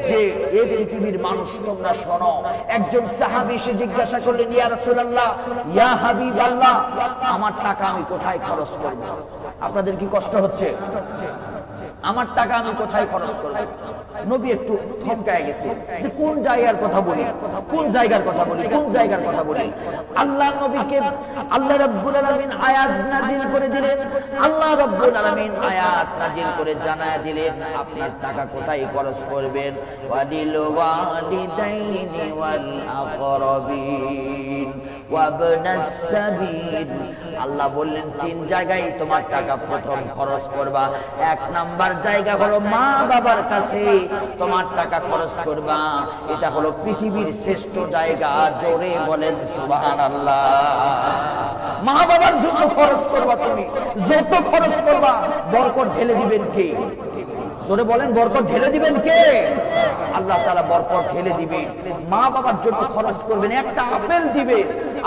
যে এই পৃথিবীর মানুষ তোমরা শোনো। একজন সাহাবী এসে জিজ্ঞাসা করলেন, ইয়া রাসূলুল্লাহ, ইয়া হাবিবাল্লাহ, আমার টাকা আমি কোথায় খরচ করব? আপনাদের কি কষ্ট হচ্ছে? আমার টাকা আমি কোথায় খরচ করব? নবী একটু থমকায় গেছে যে কোন জায়গার কথা বলি, কোন জায়গার কথা বলি, কোন জায়গার কথা বলি। আল্লাহ নবীকে আল্লাহ রাব্বুল আলামিন আয়াত নাযিল করে দিলেন। আল্লাহ রাব্বুল আলামিন আয়াত নাযিল করে জানায়া দিলেন আপনার টাকা কোথায় খরচ করবেন। ওয়ালিল ওয়ালিদাইনি ওয়াল আকরাবিন ওয়াবনাস সাবিল। আল্লাহ বললেন তিন জায়গায় তোমার টাকা প্রথম খরচ করবা। এক নাম্বার জায়গা হলো মা বাবার কাছে তোমার টাকা খরচ করবা। এটা হলো পৃথিবীর শ্রেষ্ঠ জায়গা, জোরে বলেন সুবহানাল্লাহ। মা বাবার জন্য খরচ করবা, তুমি যত খরচ করবা বরকত ঢেলে দিবেন কে? জোরে বলেন, বরকত ঢেলে দিবেন কে? আল্লাহ তাআলা বরকত ঢেলে দিবে। মা বাবার জন্য খরচ করবেন, একটা আপেল দিবে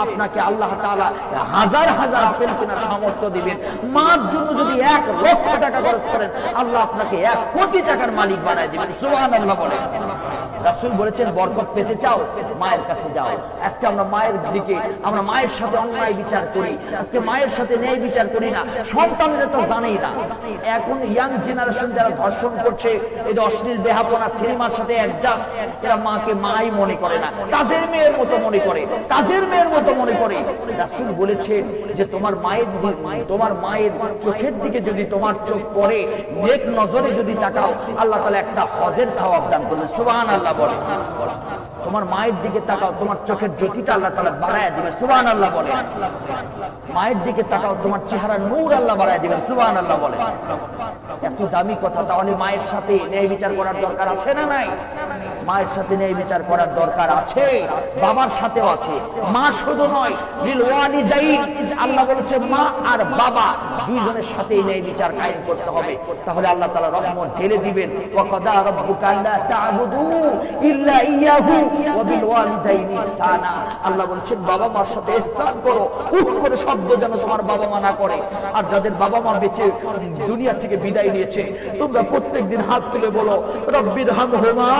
আপনাকে আল্লাহ তাআলা হাজার হাজার আপেল কেনার সামর্থ্য দিবেন। মার জন্য যদি 1 লক্ষ টাকা খরচ করেন আল্লাহ আপনাকে 1 কোটি টাকার মালিক বানায় দিবেন। সুবহানাল্লাহ বলেন। রাসূল বলেছেন বরকত পেতে চাও মায়ের কাছে যাও। আজকে আমরা মায়ের দিকে, আমরা মায়ের সাথে অন্যায় বিচার করি, আজকে মায়ের সাথে ন্যায় বিচার করি না। সন্তানরা তো জানেই না। এখন ইয়াং জেনারেশন যারা ধর্ষণ করছে, এটা অশ্লীল বেহাপনা সিনেমার সাথে অ্যাডজাস্ট, এরা মাকে মাই মনে করে না, কাজের মেয়ের মতো মনে করে, কাজের মেয়ের মতো মনে করে। রাসূল বলেছেন যে তোমার মায়ের চোখের দিকে যদি তোমার চোখ পড়ে, নেক নজরে যদি তাকাও, আল্লাহ তাআলা একটা হজের সওয়াব দান করবেন। সুবহানাল্লাহ বলে। তোমার মায়ের দিকে তাকাও, তোমার চোখের জ্যোতিটা আল্লাহ তাআলা বাড়ায়া দিবে। সুবহানাল্লাহ বলে। মায়ের দিকে তাকাও, তোমার চেহারার নূর আল্লাহ বাড়ায়া দিবেন। সুবহানাল্লাহ বলে। এত দামি কথা, তাহলে মায়ের সাথে ন্যায় বিচার করার দরকার আছে না নাই? মায়ের সাথে ন্যায় বিচার করার দরকার আছে, বাবার সাথেও আছে। মা শুধু নয়, লিল ওয়ালিদাইন, আল্লাহ বলেছে মা আর বাবা দুইজনের সাথে ন্যায় বিচার কায়েম করতে হবে। তাহলে আল্লাহ তাআলা রহমত ঢেলে দিবেন। ওয়া কাদা রাব্বুকা আল্লা তা'বুদু ইল্লা ইয়াহু ওয়া বিল ওয়ালিদাইনি ইহসানা। আল্লাহ বলেছেন বাবা মার সাথে ইহসান করো। উফ করে শব্দ যেন তোমার বাবা মা না করে। আর যাদের বাবা মা বেঁচে দুনিয়া থেকে বিদায় নিয়েছে, তোমরা প্রত্যেকদিন হাত তুলে বলো রব্বিরহামহুমা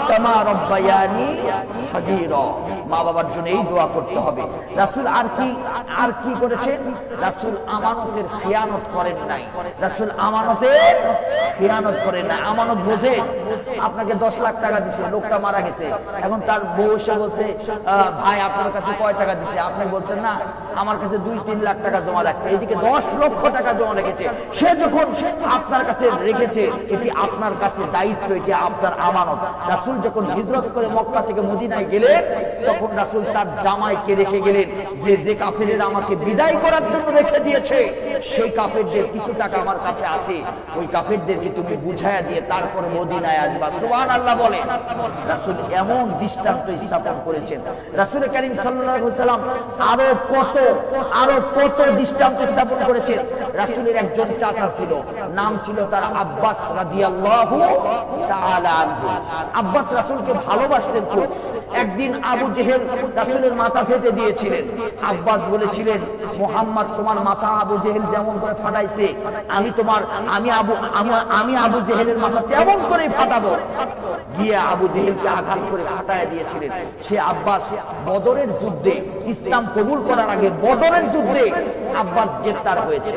কামা রাব্বায়ানি সাগীরা। মা বাবার জন্য এই দোয়া করতে হবে। রাসূল আর কি করেছেন? রাসূল আমানতের খিয়ানত করেন নাই। রাসূল আমানতের খিয়ানত করেন না। আমানত বোঝে, আপনাকে 10 লাখ টাকা দিছে, লোকটা মারা গেছে, এখন তার বউ এসে বলছে ভাই আপনার কাছে কয় টাকা দিছে? আপনি বলছেন না আমার কাছে 2-3 লাখ টাকা জমা রাখছে, এদিকে 10 লক্ষ টাকা জমা রেখেছে। সে যখন আপনার কাছে রেখেছে, এটি আপনার কাছে দায়িত্ব, এটি আপনার আমানত। রাসূল যখন হিজরত করে মক্কা থেকে মদিনায় গেলেন, তখন রাসূল তার জামাইকে রেখে গেলেন যে কাফেরেরা আমাকে বিদায় করার জন্য রেখে দিয়েছে, সেই কাফেরদের কিছু টাকা আমার কাছে আছে, ওই কাফেরদেরকে তুমি বুঝায়া দিয়ে তারপরে মদিনায় আসবা। সুবহানাল্লাহ বলে। রাসূল এমন দৃষ্টান্ত স্থাপন করেছেন। রাসূল কারীম সাল্লাল্লাহু আলাইহি ওয়াসাল্লাম আরো কত দৃষ্টান্ত স্থাপন করেছেন। রাসূলের একজন চাচা ছিল, নাম ছিল তার আব্বাস রাদিয়াল্লাহু তাআলা আনহু। আব্বাস রাসূলকে ভালোবাসতেন খুব। একদিন আবু জেহেল রাসূলের মাথা ফেটে দিয়েছিলেন। আব্বাস বলেছিলেন মুহাম্মদ তোমার মাথা আবু জেহেল যেমন করে ফাটাইছে, আমি আবু জেহেলের মাথা তেমন করে ফাটাবো। গিয়ে আবু জেহেলকে আঘাত করে ফাটায় দিয়েছিলেন। সে আব্বাস বদরের যুদ্ধে, ইসলাম কবুল করার আগে বদরের যুদ্ধে আব্বাস গ্রেফতার হয়েছে।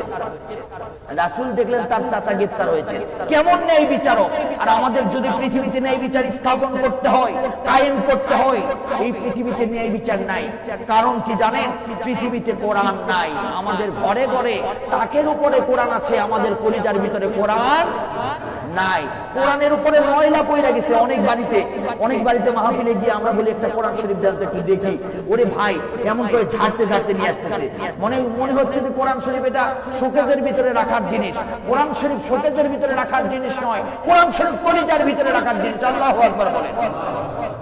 রাসূল দেখলেন তার চাচা গ্রেফতার হয়েছে, কেমন ন্যায় বিচারক। আর আমাদের যদি পৃথিবীতে ন্যায় বিচার স্থাপন করতে হয়, কায়েম করতে হয়, এই পৃথিবীতে ন্যায় বিচার নাই। কারণ কি জানেন? পৃথিবীতে কোরআন নাই। আমাদের ঘরে ঘরে তাকের উপরে কোরআন আছে, আমাদের কলিজার ভিতরে কোরআন নাই। কোরআনের উপরে ময়লা পড়ে গেছে অনেক বাড়িতে মাহফিলে গিয়ে আমরা বলি একটা কোরআন শরীফ দেন তো একটু দেখি। ওরে ভাই, এমন করে ঝাড়তে নিয়ে আসতেছে, মনে হচ্ছে যে কোরআন শরীফ এটা শোকেজের ভিতরে রাখার জিনিস। কোরআন শরীফ শোকেজের ভিতরে রাখার জিনিস নয়, কোরআন শরীফ কলিজার ভিতরে রাখার জিনিস। আল্লাহু আকবার বলেন।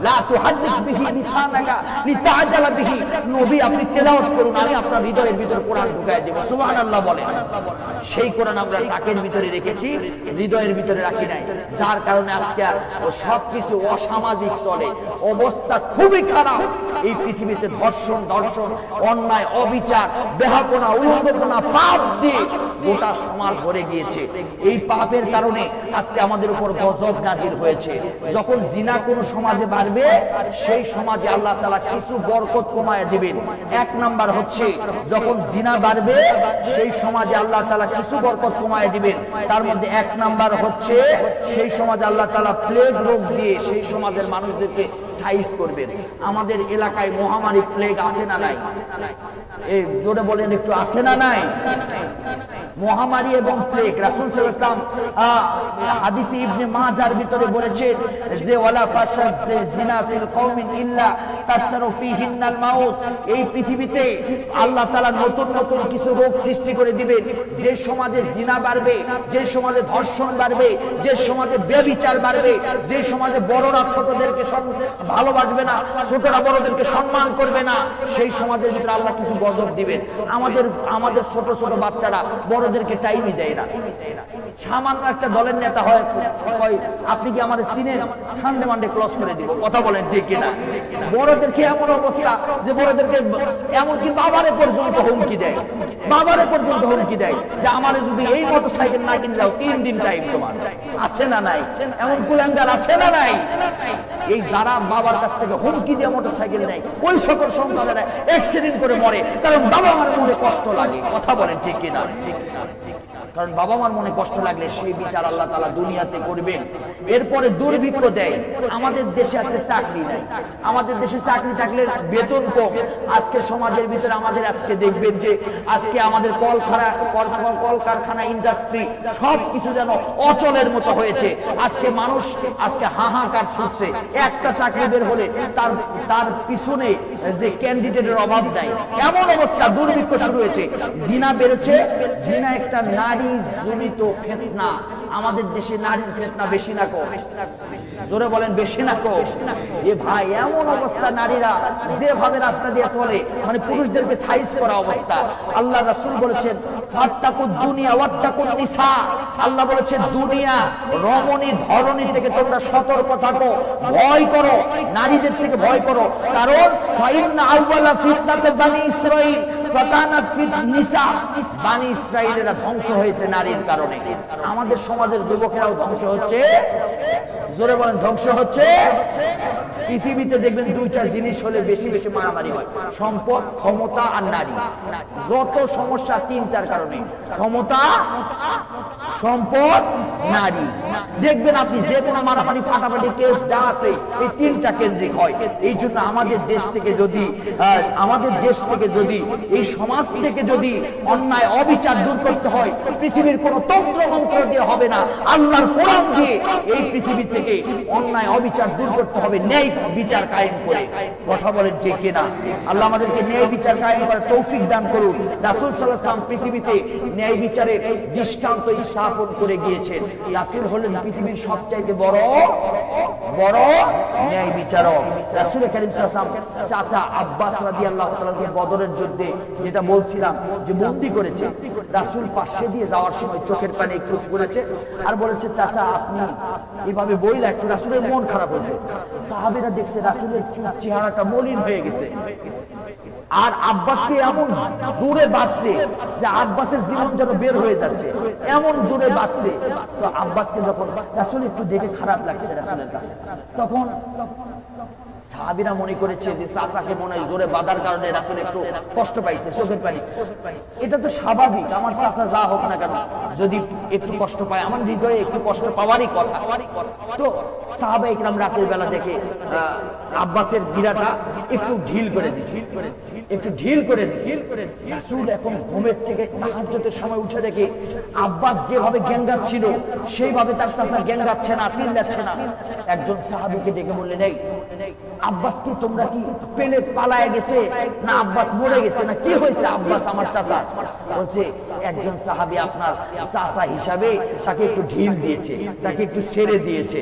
লা তুহাদ্দিস বিহি লিসানাকা লিতাজালা বিহি। নবী আপনি তেলাওয়াত করুন, আমি আপনার হৃদয়ের ভিতরে কোরআন ঢুকায় দেব। সুবহানাল্লাহ বলেন। সেই কোরআন আমরা টাকের ভিতরে রেখেছি, হৃদয়ের ভিতরে রাখি নাই। যার কারণে আজকে সবকিছু অসামাজিক চলে, অবস্থা খুবই খারাপ। এই পৃথিবীতে ধর্ষণ, অন্যায়, অবিচার, বেহাপনা, উলঙ্গপনা, পাপ দিয়ে গোটা সমাজ ভরে গিয়েছে। এই পাপের কারণে আজকে আমাদের উপর গজব নাজিল হয়েছে। যখন জিনা কোন সমাজে বাড়ে বাড়বে সেই সমাজে আল্লাহ তাআলা কিছু বরকত কমায় দিবেন। এক নাম্বার হচ্ছে যখন জিনা বাড়বে সেই সমাজে আল্লাহ তাআলা কিছু বরকত কমায় দিবেন। তার মধ্যে এক নাম্বার হচ্ছে সেই সমাজে আল্লাহ তাআলা প্লেগ রোগ দিয়ে সেই সমাজের মানুষদেরকে সাইজ করবেন। আমাদের এলাকায় মহামারী প্লেগ আছে না নাই? এই জোরে বলেন একটু, আছে না নাই? মহামারী এবং প্লেগ রাসূল সাল্লাল্লাহু আলাইহি ওয়াসাল্লাম হাদিসে ইবনে মাজার ভিতরে বলেছেন যে ওয়ালা ফাশাদ জিনা ফিল কওমিন ইল্লা তাসতারু ফিহিন্নাল মাউত। এই পৃথিবীতে আল্লাহ তাআলা নতুন নতুন কিছু রোগ সৃষ্টি করে দিবেন। যে সমাজে জিনা বাড়বে, যে সমাজে ধর্ষণ বাড়বে, যে সমাজে ব্যভিচার বাড়বে, যে সমাজে বড়রা ছোটদেরকে ভালোবাসবে না, ছোটরা বড়দেরকে সম্মান করবে না, সেই সমাজের ভিতরে আল্লাহ কিছু গজব দিবেন। আমাদের ছোট ছোট বাচ্চারা বড়দেরকে টাইমই দেয় না। সামান্য একটা দলের নেতা হয়, আপনি কি আমার সিনেন, সানডে মানডে ক্লোজ করে দিব। কথা বলেন ঠিক কিনা? বড়দেরকে এমন অবস্থা যে বড়দেরকে এমনকি বাবারে পর্যন্ত হুমকি দেয়, বাবারে পর্যন্ত হুমকি দেয় যে আমারে যদি এই মোটরসাইকেল না কিনে দাও 3 দিন টাইম তোমার। আছে না নাই? এমন কুলাঙ্গার আছে না নাই? এই যারা বাবার কাছ থেকে হুমকি দিয়ে মোটরসাইকেল নেয় ওই সকল সন্তানেরা অ্যাক্সিডেন্ট করে মরে, কারণ বাবা মার মনে কষ্ট লাগে। কথা বলেন ঠিক কিনা? কারণ বাবা মার মনে কষ্ট লাগলে সেই বিচার আল্লাহ তাআলা দুনিয়াতে করবেন। এরপরে দুর্ভিক্ষ দেয়। আমাদের দেশে আজকে চাকরি নাই, আমাদের দেশে চাকরি থাকলে বেতন কম। আজকে সমাজের ভিতরে আমাদের আজকে দেখবেন যে আজকে আমাদের কলকারখানা ইন্ডাস্ট্রি সব কিছু যেন অচলের মতো হয়েছে। আজকে মানুষ আজকে হাহাকার ছুটছে। একটা চাকরি বের হলে তার পিছনে যে ক্যান্ডিডেটের অভাব নাই, এমন অবস্থা। দুর্ভিক্ষ শুরু হয়েছে, জিনা বেড়েছে। জিনা একটা নারী জনিত ফিতনা। আমাদের দেশে নারীর ফিতনা বেশি না কম? জোরে বলেন বেশি না কম? এ ভাই এমন অবস্থা, নারীরা যেভাবে রাস্তা দিয়ে চলে মানে পুরুষদেরকে সাইজ করা অবস্থা। আল্লাহ রাসূল বলেছেন ফাত্তাকুদ দুনিয়া ওয়াত্তাকুন নিসা। আল্লাহ বলেছেন দুনিয়া রমণী ধরণী থেকে তোমরা সতর্ক থাকো, ভয় করো, নারীদের থেকে ভয় করো। কারণ ফাইন্না আউওয়ালা ফিতনাতে বানি ইসরাঈল ফাকানাত ফিত নিসা। বানি ইসরাঈলেরা ধ্বংস হয়েছে নারীর কারণে। আমাদের সমাজের যুবকেরাও ধ্বংস হচ্ছে। জোরে বলেন ধ্বংস হচ্ছে। পৃথিবীতে দেখবেন দুইটা জিনিস হলে বেশি বেশি মারামারি হয়, সম্পদ, ক্ষমতা আর নারী। যত সমস্যা তিনটার কারণে, ক্ষমতা, সম্পদ, নারী। দেখবেন আপনি যে কোনো মারামারি ফাটাফাটি কেস যা আছে এই তিনটা কেন্দ্রিক হয়। এই জন্য আমাদের দেশ থেকে যদি এই সমাজ থেকে যদি অন্যায় অবিচার দূর করতে হয়, পৃথিবীর কোন তন্ত্র মন্ত্র দিয়ে হবে না, আল্লাহর কোরআন দিয়ে এই পৃথিবী থেকে অন্যায় অবিচার দূর করতে হবে, ন্যায় বিচার কায়েম করে। কথা বলেন ঠিক কিনা? আল্লাহ আমাদেরকে ন্যায় বিচার কায়েম করার তৌফিক দান করুন। রাসূল সাল্লাল্লাহু আলাইহি ওয়াসাল্লাম পৃথিবীতে ন্যায় বিচারের দৃষ্টান্ত স্থাপন করে গিয়েছেন। রাসূল হলেন পৃথিবীর সবচাইতে বড় ন্যায় বিচারক। রাসূল কারীম সাল্লাল্লাহু আলাইহি ওয়াসাল্লাম চাচা আব্বাস রাদিয়াল্লাহু তাআলাকে বদরের যুদ্ধে, যেটা বলছিলাম যে বন্দী করেছে, রাসূল পাশে দিয়ে যাওয়ার সময় চোখের পানি একটু পড়েছে আর বলেছে চাচা আপনি এভাবে বইলা একটু। রাসূলের মন খারাপ হয়েছে। সাহাবীরা দেখছে রাসূলের চেহারাটা মলিন হয়ে গেছে। আর আব্বাসকে এমন জোরে বাঁচছে যে আব্বাসের জীবন যেন বের হয়ে যাচ্ছে, এমন জোরে বাঁচছে। তো আব্বাসকে যখন রাসূল একটু দেখে খারাপ লাগছে রাসূলের কাছে, তখন সাহাবীরা মনে করেছে যে চাচাকে মনে হয় জোরে বাঁধার কারণে রাসূল একটু কষ্ট পাইছে, চোখের পানি। এটা তো স্বাভাবিক, আমার চাচা যা হোক না কেন যদি একটু কষ্ট পায়, আমার হৃদয়ে একটু কষ্ট পাওয়ারই কথা। তো সাহাবা ইকরাম রাতের বেলা দেখে আব্বাসের গিরাটা একটু ঢিল করে দিছে। রাসূল এখন ঘুমের থেকে তাহাজ্জুদের সময় উঠে দেখে আব্বাস যেভাবে গ্যাঙ্গাচ্ছিল সেইভাবে তার চাচা গ্যাঙ্গাচ্ছে না, চিল্লাচ্ছে না। একজন সাহাবীকে ডেকে বললেন, এই আব্বাস কি তোমরা কি পেলে পালায় গেছে না আব্বাস মরে গেছে না কি হয়েছে আব্বাস আমার চাচা? বলছে একজন সাহাবী আপনার চাচা হিসাবে তাকে একটু ঢিল দিয়েছে, তাকে একটু ছেড়ে দিয়েছে।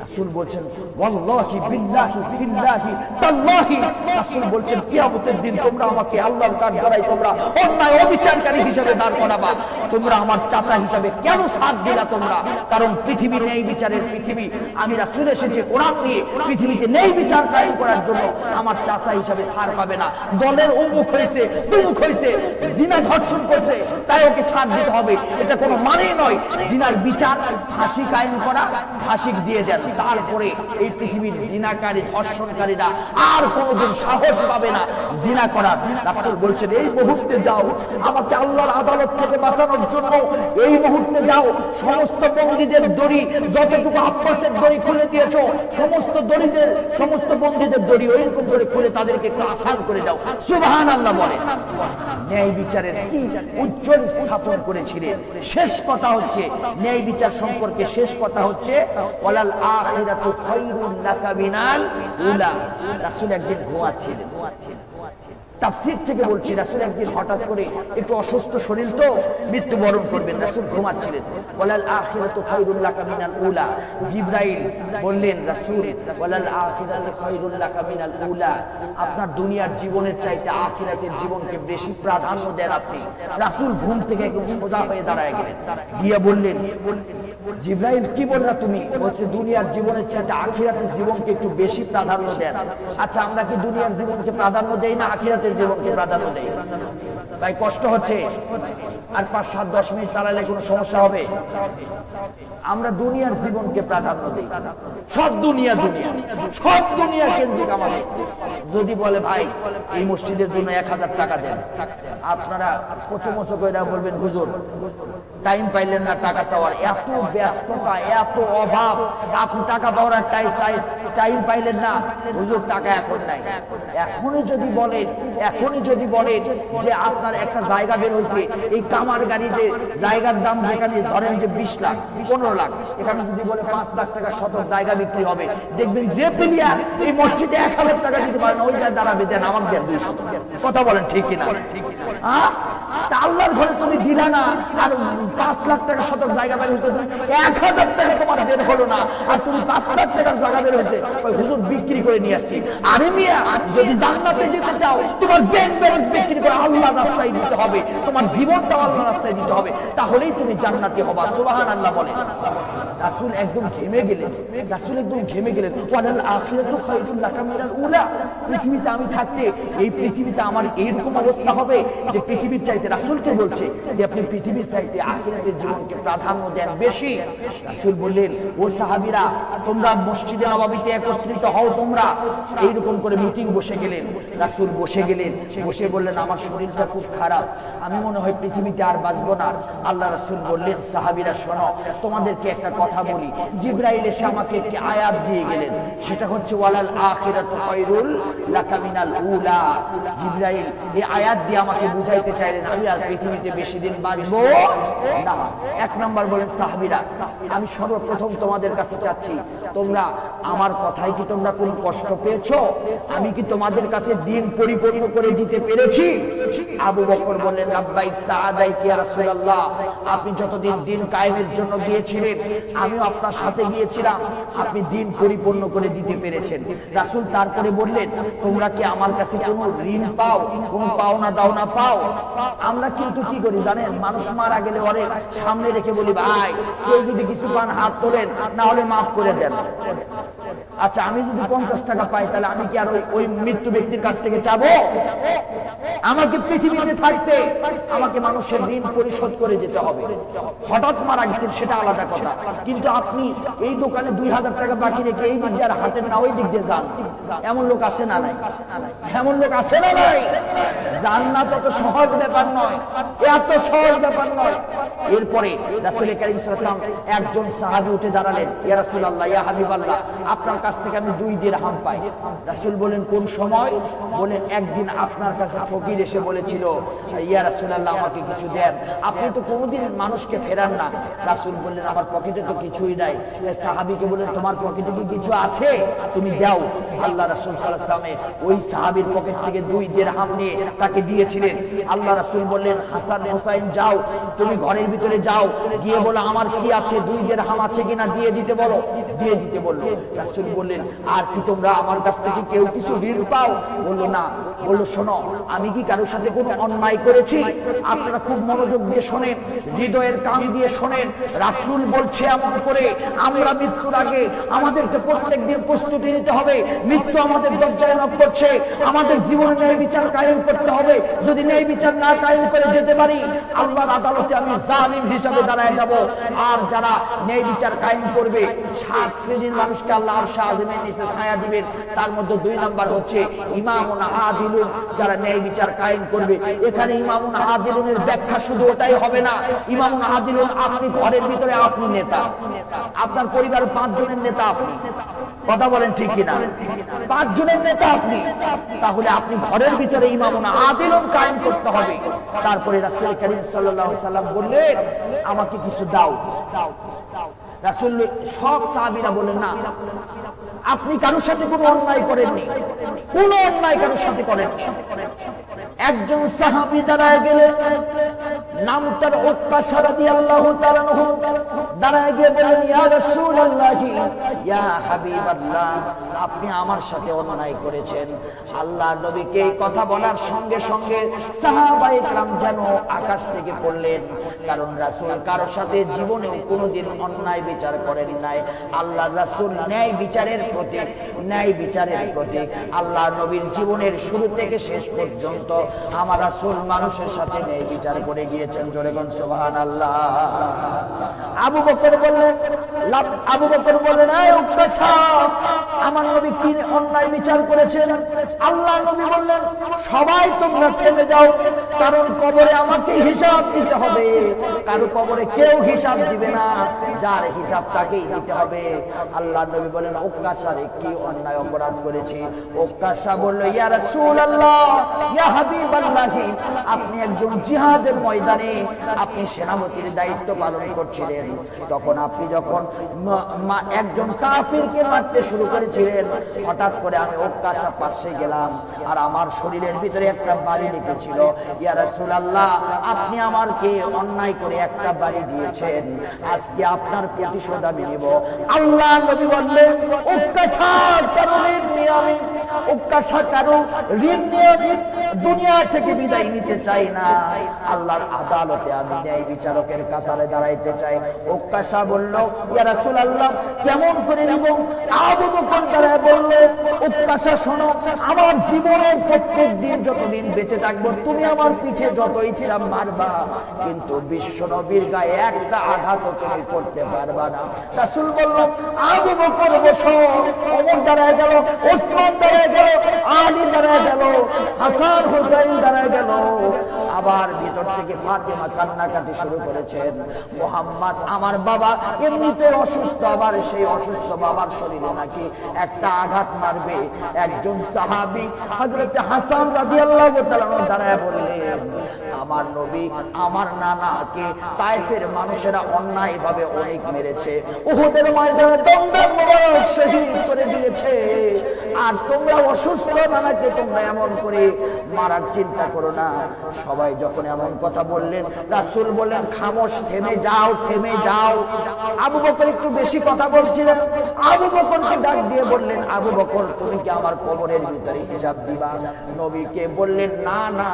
রাসূল বলছেন ওয়াল্লাহি বিল্লাহি ফিল্লাহি তাল্লাহি। রাসূল বলছেন কিয়ামতের দিন তোমরা আমাকে আল্লাহর কাঠগড়ায় তোমরা অন্যায় অবিচারকারী হিসেবে দাঁড় করাবা। তোমরা আমার চাচা হিসাবে কেন সাথ দিলা? তোমরা কারণ পৃথিবী ন্যায় বিচারের পৃথিবী। আমি রাসূল এসেছে কোরআন নিয়ে পৃথিবীতে ন্যায় বিচার কায়েম করার জন্য। আমার চাচা হিসাবে ছাড় পাবে না। দলের অমুক হয়েছে, তমুক হয়েছে, জিনা ধর্ষণ করছে, তাই ওকে ছাড় দিতে হবে, এটা কোনো মানেই নয়। জিনার বিচার ফাঁসি কায়েম করা, ফাঁসি দিয়ে দেন। তারপরে এই পৃথিবীর জিনাকারী ধর্ষণকারীরা আর কোনোদিন সাহস পাবে না জিনা করার। রাসূল বলছেন এই মুহূর্তে যাও, আমাকে আল্লাহর আদালত থেকে বাঁচানোর জন্য এই মুহূর্তে যাও, সমস্ত বন্দীদের দড়ি, যতটুকু আব্বাসের দড়ি খুলে দিয়েছো, সমস্ত বন্দীদের দড়ি ওইরকম করে খুলে তাদেরকে একটু আসান করে দাও। সুবহানাল্লাহ বলে। ন্যায় বিচারের কি উজ্জ্বল স্থাপন করেছিলেন। শেষ কথা হচ্ছে ন্যায় বিচার সম্পর্কে, শেষ কথা হচ্ছে ওয়ালাল আখিরাতু খায়রুল লাকা মিনাল উলা। রাসূল একদিন ঘুমাচ্ছিলেন, তাফসীর থেকে বলছি, রাসূল একদিন হঠাৎ করে একটু অসুস্থ শরীর তো, মৃত্যুবরণ করবেন, রাসূল ঘুমাচ্ছিলেন। ওয়ালাল আখিরাতু খায়রুল লাকা মিনাল উলা। জিবরাইল বললেন রাসূল ওয়ালাল আখিরাতু খায়রুল লাকা মিনাল উলা, আপনার দুনিয়ার জীবনের চাইতে আখিরাতের জীবনকে বেশি প্রাধান্য দেন আপনি। রাসূল ঘুম থেকে একদম সোজা হয়ে দাঁড়ায় গেলেন, গিয়ে বললেন জিবরাইল কি বললা তুমি? বলছে দুনিয়ার জীবনের চাইতে আখিরাতের জীবনকে একটু বেশি প্রাধান্য দেন। আচ্ছা আমরা কি দুনিয়ার জীবনকে প্রাধান্য দেই না আখিরাতের জীবনকে প্রাধান্য দেই? ভাই কষ্ট হচ্ছে, আর 5-7-10 মিনিট চালালে কোনো সমস্যা হবে? আমরা দুনিয়ার জীবনকে প্রাধান্য দিই, সব দুনিয়া কেন্দ্রিক আমাদের। যদি বলে ভাই এই মসজিদের জন্য 1000 টাকা দেন, আপনারা কোচমোচো করে বলবেন হুজুর টাইম পাইলেন না টাকা চাওয়ার, এত ব্যস্ততা, এত অভাব, আপনি টাকা পাওয়ার টাইম পাইলেন না হুজুর, টাকা এখন নাই। এখনই যদি বলেন যে আপনার একটা জায়গা বের হয়েছে, এই কামার গাড়িতে জায়গার দাম যেখানে ধরেন যে 20 লাখ 15 লাখ, এখানে যদি বলে 5 লাখ টাকা শতক জায়গা বিক্রি হবে, দেখবেন যে প্লেয়ার এই মসজিদে 1000 টাকা দিতে পারে না, ওই জায়গায় দাঁড়াবে, দেন আমাকে দেন 2 শতক। কথা বলেন ঠিক কিনা? তা আল্লাহর ঘরে তুমি দিলা না, আর 5 লাখ টাকা শতক জায়গা বের হইতে 1000 টাকা তোমার বের হলো না, আর তুমি 5 লাখ টাকার জায়গা বের হইতে ওই হুজুর বিক্রি করে নিয়ে আসছি। আরে মিয়া, যদি জান্নাতে যেতে চাও তোমার ব্যাংক ব্যালেন্স বিক্রি করে আল্লাহর রাস্তায় দিতে হবে, তোমার জীবনটা আল্লাহর রাস্তায় দিতে হবে, তাহলেই তুমি জান্নাতি হবা। সুবহানাল্লাহ বলে। রাসূল একদম ঘেমে গেলেন, ওয়ালাল আখিরাতু খায়রুল লাকা মিনাল উলা। পৃথিবীতে আমি থাকতে এই পৃথিবীতে আমার এরকম অবস্থা হবে যে পৃথিবীর চাইতে, রাসূলকে বলছে যে আপনি পৃথিবীর চাইতে আখিরাতের জীবনকে প্রাধান্য দেন বেশি। রাসূল বললেন ও সাহাবীরা তোমরা মসজিদে নববীতে একত্রিত হও, তোমরা এইরকম করে মিটিং বসে গেলেন। রাসূল বসে বললেন আমার শরীরটা খুব খারাপ, আমি মনে হয় পৃথিবীতে আর বাঁচবো না। আল্লাহ রাসূল বললেন সাহাবীরা শোনো, তোমাদেরকে একটা কথা বলি। জিবরাইল এসে আমাকে একটি আয়াত দিয়ে গেলেন, সেটা হচ্ছে ওয়ালাল আখিরাতু খায়রুল লাকা মিনাল উলা। জিবরাইল এই আয়াত দিয়ে আমাকে বুঝাইতে চাইলেন আমি আর পৃথিবীতে বেশি দিন বাঁচবো না। এক নাম্বার বলেন সাহাবীরা, আমি সর্বপ্রথম তোমাদের কাছে চাচ্ছি, তোমরা আমার কথায় কি তোমরা কোনো কষ্ট পেয়েছো? আমি কি তোমাদের কাছে দিন পরিপূর্ণ করে দিতে পেরেছি? আবু বকর বললেন লাব্বাইক সাআদাইক ইয়া রাসূলুল্লাহ, আপনি যতদিন দিন কায়েমের জন্য গিয়েছিলেন আমিও আপনার সাথে গিয়েছিলাম, আপনি দিন পরিপূর্ণ করে দিতে পেরেছেন। রাসূল তারপরে বললেন তোমরা কি আমার কাছে কোনো ঋণ পাও, কোনো পাওনা দাওনা পাও? আমরা কিন্তু কি করি জানেন, মানুষ মারা গেলে ওরে সামনে রেখে বলি ভাই কেউ যদি কিছু পান হাত তোলেন, না হলে মাফ করে দেন। আচ্ছা আমি যদি 50 টাকা পাই তাহলে আমি কি আর ওই মৃত্যু ব্যক্তির কাছ থেকে চাবো? আমাকে পৃথিবীতে থাকতে আমাকে মানুষের ঋণ পরিশোধ করে যেতে হবে। হঠাৎ মারা গেছেন সেটা আলাদা কথা, কিন্তু আপনি এই দোকানে 2000 টাকা বাকি রেখে এই দিক দিয়ে হাঁটেন না, ওই দিক দিয়ে যান, এমন লোক আছে না নাই? এমন লোক আছে না নাই? জান্নাত এত সহজ ব্যাপার নয়, এত সহজ ব্যাপার নয়। এরপরে রাসূল কারীম সাল্লাল্লাহু আলাইহি ওয়াসাল্লাম একজন সাহাবী উঠে দাঁড়ালেন, ইয়া রাসূলুল্লাহ ইয়া হাবিবাল্লাহ, আপনার কাছ থেকে আমি 2 দিরহাম পাই। রাসূল বলেন কোন সময়? বলেন একদিন আপনার কাছে ফকির এসে বলেছিল ইয়া রাসূলুল্লাহ আমাকে কিছু দেন, আপনি তো কোনোদিন মানুষকে ফেরান না। রাসূল বললেন আমার পকেটে তো কিছুই নাই। সাহাবীকে বললেন তোমার পকেটে কি কিছু আছে? তুমি দাও। আল্লাহ রাসূল সাল্লাল্লাহু আলাইহি ওয়াসাল্লাম ওই সাহাবীর পকেট থেকে 2 দিরহাম নিয়ে তাকে দিয়েছিলেন। আল্লাহ রাসূল বললেন হাসান হোসাইন যাও, তুমি ঘরের ভিতরে যাও, গিয়ে বলো আমার কি আছে, 2 দিরহাম আছে কিনা দিয়ে দিতে বলো। দিয়ে দিতে বলল। রাসূল বললেন, আর কি তোমরা আমার কাছ থেকে কেউ কিছু ঋণ পাও? বললো না। বললো, শোনো, আমি কি কারোর সাথে কোনো অন্যায় করেছি? আপনারা খুব মনোযোগ দিয়ে শোনেন, হৃদয়ের কান দিয়ে শোনেন। রাসূল বলছে এমন করে, আমরা মৃত্যুর আগে আমাদেরকে প্রত্যেকদিন প্রস্তুতি নিতে হবে। মৃত্যু আমাদের দরজায় নক করছে, আমাদের জীবনে ন্যায় বিচার কায়েম করতে হবে। যদি ন্যায় বিচার না কায়েম করে যেতে পারি, আল্লাহর আদালতে আমি জালিম হিসাবে দাঁড়ায় যাব। আর যারা ন্যায় বিচার কায়েম করবে, 7 শ্রেণীর মানুষকে আল্লাহ আরশে আযমের নিচে ছায়া দিবেন। তার মধ্যে 2 নাম্বার হচ্ছে ইমামুন আদিলুন, যারা ন্যায় বিচার কায়েম করবে। এখানে ইমামুন আদিলুনের ব্যাখ্যা শুধু ওটাই হবে না। ইমামুন আদিলুন, আপনি ঘরের ভিতরে আপনি নেতা, আপনার পরিবারের 5 জনের নেতা আপনি। কথা বলেন ঠিক কিনা? 5 জনের নেতা আপনি, তাহলে আপনি ঘরের ভিতরে ইমামুন আদিলুন কায়েম করতে হবে। তারপরে রাসূল করিম সাল্লাল্লাহু আলাইহি সাল্লাম বললেন, আমাকে কিছু দাও। রাসূল সব সাহাবীরা বললেন, না, আপনি কারোর সাথে কোনো অন্যায় করেননি, কোনো অন্যায় কারোর সাথে করেন। একজন সাহাবী দাঁড়ায় গেলেন, নাম তার উতবা রাদিয়াল্লাহু তাআলা আনহু। দাঁড়ায় গিয়ে বললেন, ইয়া রাসূলুল্লাহ, ইয়া হাবিবাল্লাহ, আপনি আমার সাথে অন্যায় করেছেন। আল্লাহর নবীকে এই কথা বলার সঙ্গে সঙ্গে সাহাবায়ে কেরাম যেন আকাশ থেকে পড়লেন। কারণ রাসূল কারোর সাথে জীবনেও কোনোদিন অন্যায় বিচার করেন নাই। আল্লাহর রাসূল ন্যায় বিচারের প্রতীক, ন্যায় বিচারের প্রতীক। আল্লাহর নবীর জীবনের শুরু থেকে শেষ পর্যন্ত আমার রাসূল মানুষের সাথে ন্যায় বিচার করে গিয়েছেন। জোরে বলুন সুবহানাল্লাহ। আবু বকর বললেন, এই উতবা সাহেব, আমার নবী কি অন্যায় বিচার করেছেন? আল্লাহর নবী বললেন, সবাই তোমরা থেমে যাও, কারণ কবরে আমাকে হিসাব দিতে হবে। কারো কবরে কেউ হিসাব দিবে না, যার হিসাব তাকেই দিতে হবে। আল্লাহর নবী বলেন, উকাশা রে, কি অন্যায় অপরাধ করেছি? উকাশা বলল, ইয়া রাসূলুল্লাহ, ইয়া হাবিবাল্লাহ, আপনি একজন জিহাদের ময়দানে আপনি সেনাপতির দায়িত্ব পালন করছিলেন। তখন আপনি যখন একজন কাফিরকে মারতে শুরু করেছিলেন, হঠাৎ করে আমি উকাশা পাশে গেলাম, আর আমার শরীরের ভিতরে একটা বাড়ি লেগেছিল। ইয়া রাসূলুল্লাহ, আপনি আমাকে অন্যায় করে একটা বাড়ি দিয়েছেন, আজকে আপনার প্রতিশোধ আমি নিব। আল্লাহ নবী বললেন, উকাশা শরীরের নিয়ামে, উকাশা কারো ঋণ নিয়ে দুনিয়া থেকে বিদায় নিতে চাই না। আল্লাহর আদালতে আমি ন্যায় বিচারকের কাতারে দাঁড়াইতে চাই। উকাশা বলল, ইয়া রাসূলুল্লাহ, কেমন করে নিব? আবু বকর দাঁড়ায় বললেন, উকাশা শোনো, আমার জীবনের প্রত্যেক দিন যতদিন বেঁচে থাকবো, তুমি আমার পিঠে যত ইচ্ছা মারবা, কিন্তু বিশ্ব নবীর গায়ে একটা আঘাতও তুমি করতে পারবা না। রাসূল বলল, আবু বকর বসো। ওমর দাঁড়ায় গেল, ওসমান দাঁড়ায় গেল, আলী দাঁড়ায় গেল, হাসান হুসাইন দাঁড়ায় গেল। আবার ভিতর থেকে ফাতেমা কান্নাকাটি শুরু করেছেন। মুহাম্মদ, আমার বাবা এমনিতে অসুস্থ, আবার সেই অসুস্থ বাবার শরীরে নাকি একটা আঘাত মারবে। একজন সাহাবী হযরত হাসান রাদিয়াল্লাহু তাআলা দাঁড়ায় বললেন, আমার নবী আমার নানাকে তায়েফের মানুষেরা অন্যায়ভাবে অনেক মেরেছে, উহুদের ময়দানে দমদম মোবারক শহীদ করে দিয়েছে, আর তোমরা অসুস্থ নানাকে তোমরা এমন করে মারার চিন্তা করো না। সবাই যখন এমন কথা বললেন, রাসূল বললেন, খামোশ, থেমে যাও, থেমে যাও। আবু বকর একটু বেশি কথা বলছিলেন। আবু বকরকে ডাক দিয়ে বললেন, আবু বকর, তুমি কি আমার কবরের ভিতরে হিসাব দিবা? নবীকে বললেন, না না,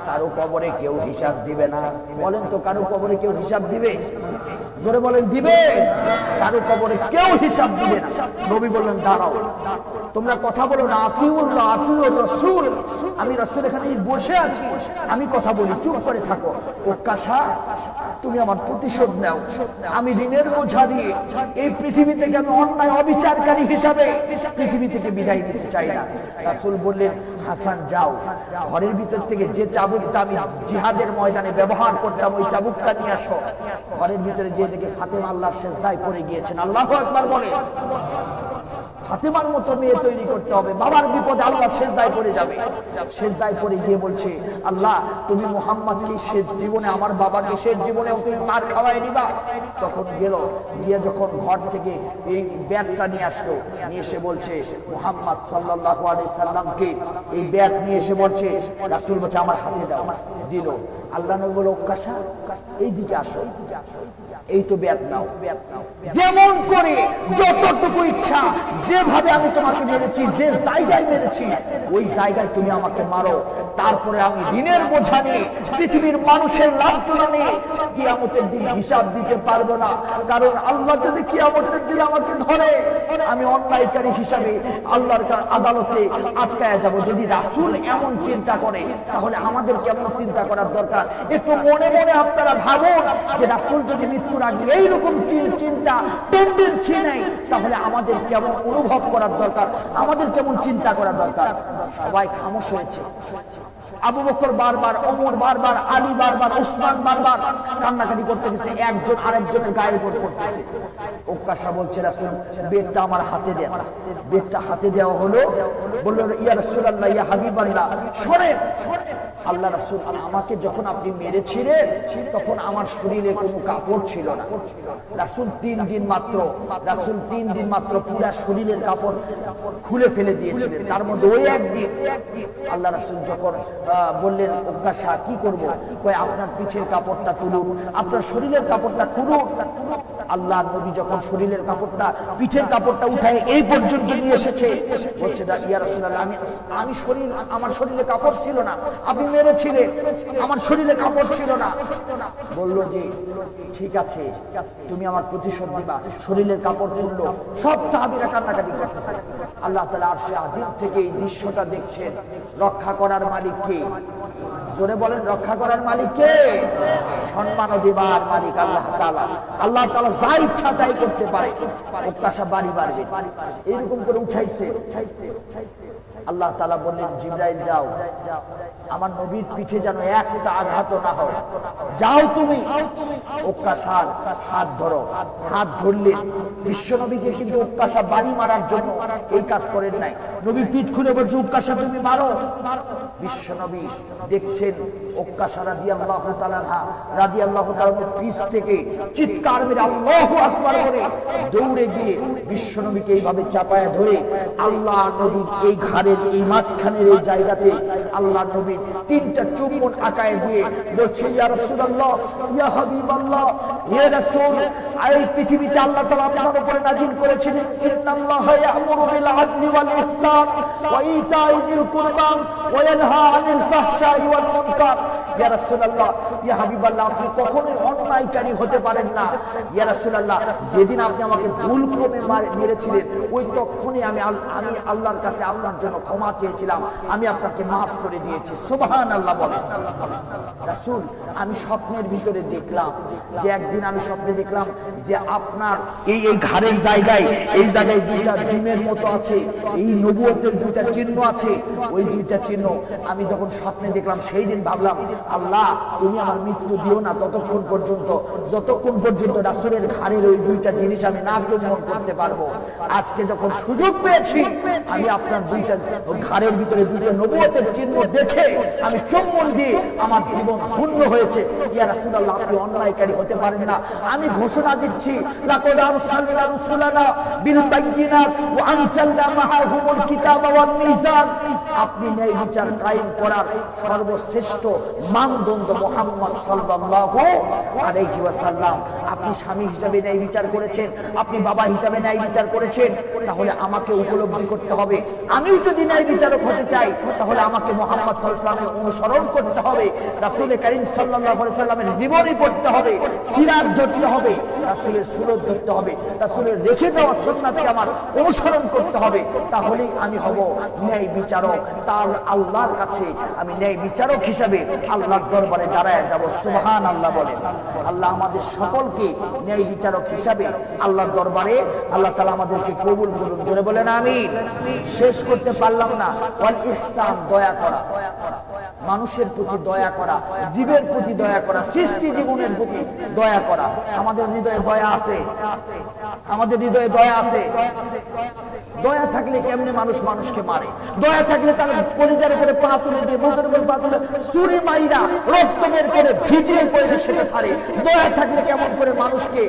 কারো কবরে কেউ হিসাব দিবে না। বলেন তো, কারো কবরে কেউ হিসাব দিবে? জোরে বলেন, দিবে? কারো কবরে কেউ হিসাব দিবে না। নবী বললেন, দাঁড়াও, তোমরা কথা বলো না, আতিউল্লাহ আতিউর রাসূল, আমি রাসূল এখানে বসে আছি, আমি কথা বলি, চুপ করে থাকো। উকাশা, তুমি আমার প্রতিশোধ নাও। আমি ঋণের বোঝা দিয়ে এই পৃথিবী থেকে আমি অন্যায় অবিচারকারী হিসাবে পৃথিবী থেকে বিদায় নিতে চাই না। রাসূল বললেন, হাসান, যাও, ঘরের ভিতর থেকে যে চাবুকটা আমি জিহাদের ময়দানে ব্যবহার করতাম, ওই চাবুকটা নিয়ে আসো। ঘরের ভিতরে যে দেখে ফাতেমা আল্লাহর সিজদায় পড়ে গিয়েছেন। আল্লাহু আকবার বলে। ফাতেমার মতো মেয়ে তৈরি করতে হবে, বাবার বিপদে আল্লাহ সিজদায় পড়ে যাবে। সিজদায় পড়ে গিয়ে বলছে, আল্লাহ, তুমি মুহাম্মদকে শেষ জীবনে, আমার বাবাকে শেষ জীবনে তুমি মার খাওয়াই দিবা। তখন গেল, গিয়ে যখন ঘর থেকে এই ব্যাগটা নিয়ে আসলো, নিয়ে এসে বলছে মুহাম্মদ সাল্লাল্লাহু আলাইহি সাল্লামকে এই ব্যাগ নিয়ে এসে বলছে, রাসূল বলছে, আমার হাতে দাও। দিল। আল্লাহ নবী বলে ওকাশা এইদিকে আসো, এই তো ব্যাপ নাও, যেমন করে যতটুকু ইচ্ছা যেভাবে আমি তোমাকে মেরেছি, যে জায়গায় মেরেছি ওই জায়গায় তুমি আমাকে মারো, তারপরে আমি ঋণের বোঝা নিয়ে পৃথিবীর মানুষের লাঞ্ছনা নিয়ে কিয়ামতের দিন হিসাব দিতে পারবো না। কারণ আল্লাহ যদি কিয়ামতের দিন আমাকে ধরে, আমি অন্যায়কারী হিসাবে আল্লাহর আদালতে আটকায়া যাব। যদি রাসূল এমন চিন্তা করে তাহলে আমাদের কেমন চিন্তা করার দরকার? একটু মনে মনে আপনারা ভাবুন যে রাসূল যদি মৃত্যুর আগে এইরকম চিন্তা টেন্ডেন্সি নেই, তাহলে আমাদের কেমন অনুভব করার দরকার, আমাদের কেমন চিন্তা করা দরকার। সবাই খামোশ হয়েছে। আবু বকর বারবার, ওমর বারবার, আলী বারবার, উসমান বারবার কান্নাকাটি করতে গেছে, একজন আরেকজনের গায়ের উপর পড়তেছে। ওকাশা বলছে রাসূল বেদটা আমার হাতে দেন। বেদটা হাতে দেওয়া হলো, বলল ইয়া রাসূলুল্লাহ, ইয়া হাবিবাল্লাহ, শোনেন আল্লাহ রাসূল, আমাকে যখন আপনি মেরেছিলেন তখন আমার শরীরে কোনো কাপড় ছিল না। রাসূল 3 দিন মাত্র পুরো শরীরের কাপড় খুলে ফেলে দিয়েছিলেন। তার মধ্যে ওই একদিন আল্লাহ রাসূল যখন বললেন ওকাশা কি করব, কয় আপনার পিঠের কাপড়টা তুলুন, আপনার শরীরের কাপড়টা খুলুন। আল্লাহ নবী যখন শরীরের কাপড়টা, পিঠের কাপড়টা উঠায় এই পর্যন্ত নিয়ে এসেছে, বলছে ইয়া রাসূলুল্লাহ, আমার শরীরে কাপড় ছিল না, আপনি মেরেছিলেন, আমার শরীরে কাপড় ছিল না। বলল যে ঠিক আছে, তুমি আমার প্রতিশোধ দিবা। শরীরের কাপড় তুললো, সব সাহাবীরা কান্নাকাটি করতেছে। আল্লাহ তাআলা আরশে আজিম থেকে এই দৃশ্যটা দেখছেন। রক্ষা করার মালিক কে? জোরে বলেন, রক্ষা করার মালিক কে? সম্মান দেবার মালিক আল্লাহ তাআলা। আল্লাহ তাআলা যা ইচ্ছা তাই করতে পারে। ওকাশা বাড়ি বাড়বে এরকম করে উঠাইছে। আল্লাহ তাআলা বললেন জিবরাইল যাও, আমার নবীর পিঠে যেন একটা আঘাত না হয়, যাও তুমি। ওকাশার হাত ধরো, হাত ধরলেন। বিশ্ব নবীকে কিন্তু ওকাশা বাড়ি মারার জন্য এই কাজ করেন নাই। নবী পিঠ খুলে বলছে ওকাশা তুমি মারো। বিশ্ব নবী দেখছেন ওকাশা রাদিয়াল্লাহু তাআলা রাদিয়াল্লাহু তাআলা পিঠ থেকে চিৎকার মেরে আল্লাহু আকবার বলে দৌড়ে গিয়ে বিশ্ব নবীকে এইভাবে চাপায়া ধরে আল্লাহ নবীর এই ঘাড়ের এই মাঝখানের এই জায়গাতে আল্লাহ নবীর 3টা চুম্বন আকায় দিয়ে বলছে ইয়া রাসূলুল্লাহ, ইয়া হাবিবাল্লাহ, ইয়া রাসূল, এই পৃথিবীতে আল্লাহ তাআলা আপনার উপরে নাযিল করেছেন ইন্নাল্লাহা ইয়া'মুরু বিল আদলি ওয়াল ইহসান ওয়া ইতা'i যিল কুরবা ওয়া ইয়ানহা আনিল ফাহশাই ওয়াল মুনকার। ইয়া রাসূলুল্লাহ, ইয়া হাবিবাল্লাহ, আপনি কখনোই অন্যায়কারী হতে পারেন না। ইয়া রাসূলুল্লাহ, যেদিন আপনি আমাকে ভুলক্রমে মেরেছিলেন ওই তখনই আমি আল্লাহর কাছে আপনার জন্য ক্ষমা চেয়েছিলাম, আমি আপনাকে মাফ করে দিয়েছি। সুবহানাল্লাহ বলেন। রাসূল, আমি স্বপ্নের ভিতরে দেখলাম যে একদিন আমি স্বপ্নে দেখলাম যে আপনার এই ঘাড়ের জায়গায়, এই জায়গায় 2টা ডিমের মতো আছে, এই নবুয়তের 2টা চিহ্ন আছে। ওই 2টা চিহ্ন আমি যখন স্বপ্নে দেখলাম সেই দিন ভাবলাম আল্লাহ তুমি আমার মৃত্যু দিও না ততক্ষণ পর্যন্ত, যতক্ষণ পর্যন্ত রাসূলের ঘাড়ের ওই 2টা জিনিস আমি না চুম্বন করতে পারবো। আজকে যখন সুযোগ পেয়েছি আমি আপনার 2টা ঘাড়ের ভিতরে 2টা নবুয়তের চিহ্ন দেখে আমি চুম্বন দিয়ে আমার জীবন ধন্য হয়েছে। ইয়া রাসূলুল্লাহ, আপনি অন্যায়কারী হতে পারেন না। আমি ঘোষণা দিচ্ছি লাকাদ আরসালনা রাসূলানা বিল বাইয়িনাত ওয়া আনসালনা মাআহুমুল কিতাবা ওয়াল মিজান। আপনি ন্যায় বিচার কায়েম করার সর্বশ্রেষ্ঠ মানদণ্ড মুহাম্মদ সাল্লাল্লাহু আলাইহি ওয়াসাল্লাম। আপনি স্বামী হিসেবে ন্যায় বিচার করেছেন, আপনি বাবা হিসেবে ন্যায় বিচার করেছেন, তাহলে আমাকে উপলব্ধি করতে হবে আমিও যদি ন্যায় বিচারক হতে চাই তাহলে আমাকে মুহাম্মদ সাল্লাল্লাহু আলাইহি ওয়াসাল্লামের অনুসরণ করতে হবে, রাসূল কারীম সাল্লাল্লাহু আলাইহি ওয়াসাল্লামের জীবনী পড়তে হবে, সিরাত ধরতে হবে, রাসূলের সুন্নাত ধরতে হবে, রাসূলের রেখে যাওয়া সুন্নাতকে আমার অনুসরণ করতে হবে। তাহলেই আমি হব ন্যায় বিচারক। তার আল্লাহর কাছে আমি ন্যায় বিচারক হিসেবে আল্লাহর দরবারে দাঁড়ায় যাব। সুবহানাল্লাহ বলেন। আল্লাহ আমাদের সকলকে ন্যায় বিচারক হিসেবে আল্লাহর দরবারে আল্লাহ তাআলা আমাদেরকে কবুল করুন। জোরে বলেন আমিন। শেষ করতে পারলাম না। ওয়াল ইহসান, দয়া করা, মানুষের প্রতি দয়া করা, জীবের প্রতি দয়া করা, সৃষ্টি জীবনের প্রতি দয়া করা। আমাদের হৃদয়ে দয়া আছে, আমাদের হৃদয়ে দয়া আছে। দয়া থাকলে কেমনে মানুষ মানুষকে মারে? দয়া থাকলে তার কলিজার উপরে পা তুলে দিয়ে, বুকের উপরে পা তুলে ছুরি মাইরা রক্ত বের করে ভিডিও করে সেটা ছাড়ে। দয়া থাকলে কেমন করে মানুষকে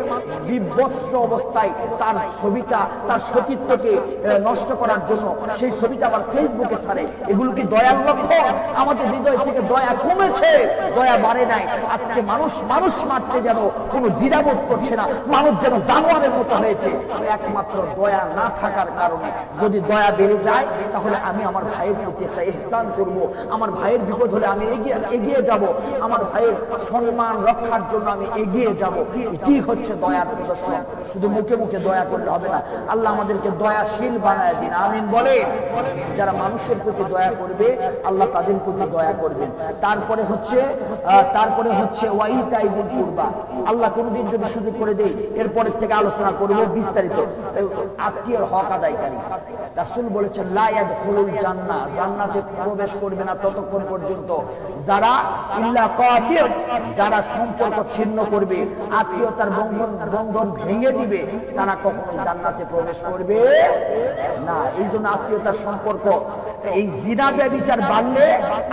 বিভৎস অবস্থায় তার ছবিটা, তার সতীত্বকে নষ্ট করার জন্য সেই ছবিটা আবার ফেসবুকে ছাড়ে। এগুলো কি দয়ার লক্ষণ? আমাদের হৃদয় থেকে দয়া কমেছে, দয়া বাড়ে নাই। আজকে মানুষ মানুষ মারতে যেন কোনো দ্বিধাবোধ করছে না, মানুষ যেন জানোয়ারের মতো হয়েছে, একমাত্র দয়া না থাকার কারণে। যদি দয়া বেড়ে যায় তাহলে আমি আমার ভাইয়ের প্রতি একটা ইহসান করব, আমার ভাইয়ের বিপদ হলে আমি এগিয়ে যাব, আমার ভাইয়ের সম্মান রক্ষার জন্য আমি এগিয়ে যাব। এটি হচ্ছে দয়ার প্রদর্শন। শুধু মুখে মুখে দয়া করলে হবে না। আল্লাহ আমাদেরকে দয়াশীল বানায় দিন, আমিন বলে। যারা মানুষের প্রতি দয়া করবে আল্লাহ তাদের প্রতি দয়া করবেন। তারপরে হচ্ছে ওয়াইতাইদিল কুরবা। আল্লাহ কোনদিন যদি সুযোগ করে দেয় এরপরের থেকে আলোচনা করব বিস্তারিত। আত্মীয়র হক আদায়কারী, রাসূল বলেছেন লা ইয়াদখুলুল জান্নাহ, জান্নাতে প্রবেশ করবে না ততক্ষণ পর্যন্ত যারা ইল্লা কাতি', যারা সম্পর্ক ছিন্ন করবে, আত্মীয়তার বন্ধন ভেঙে দিবে, তারা কখনোই জান্নাতে প্রবেশ করবে না। এই জন্য আত্মীয়তার সম্পর্ক, এই জিনা ব্যভিচার বাড়লে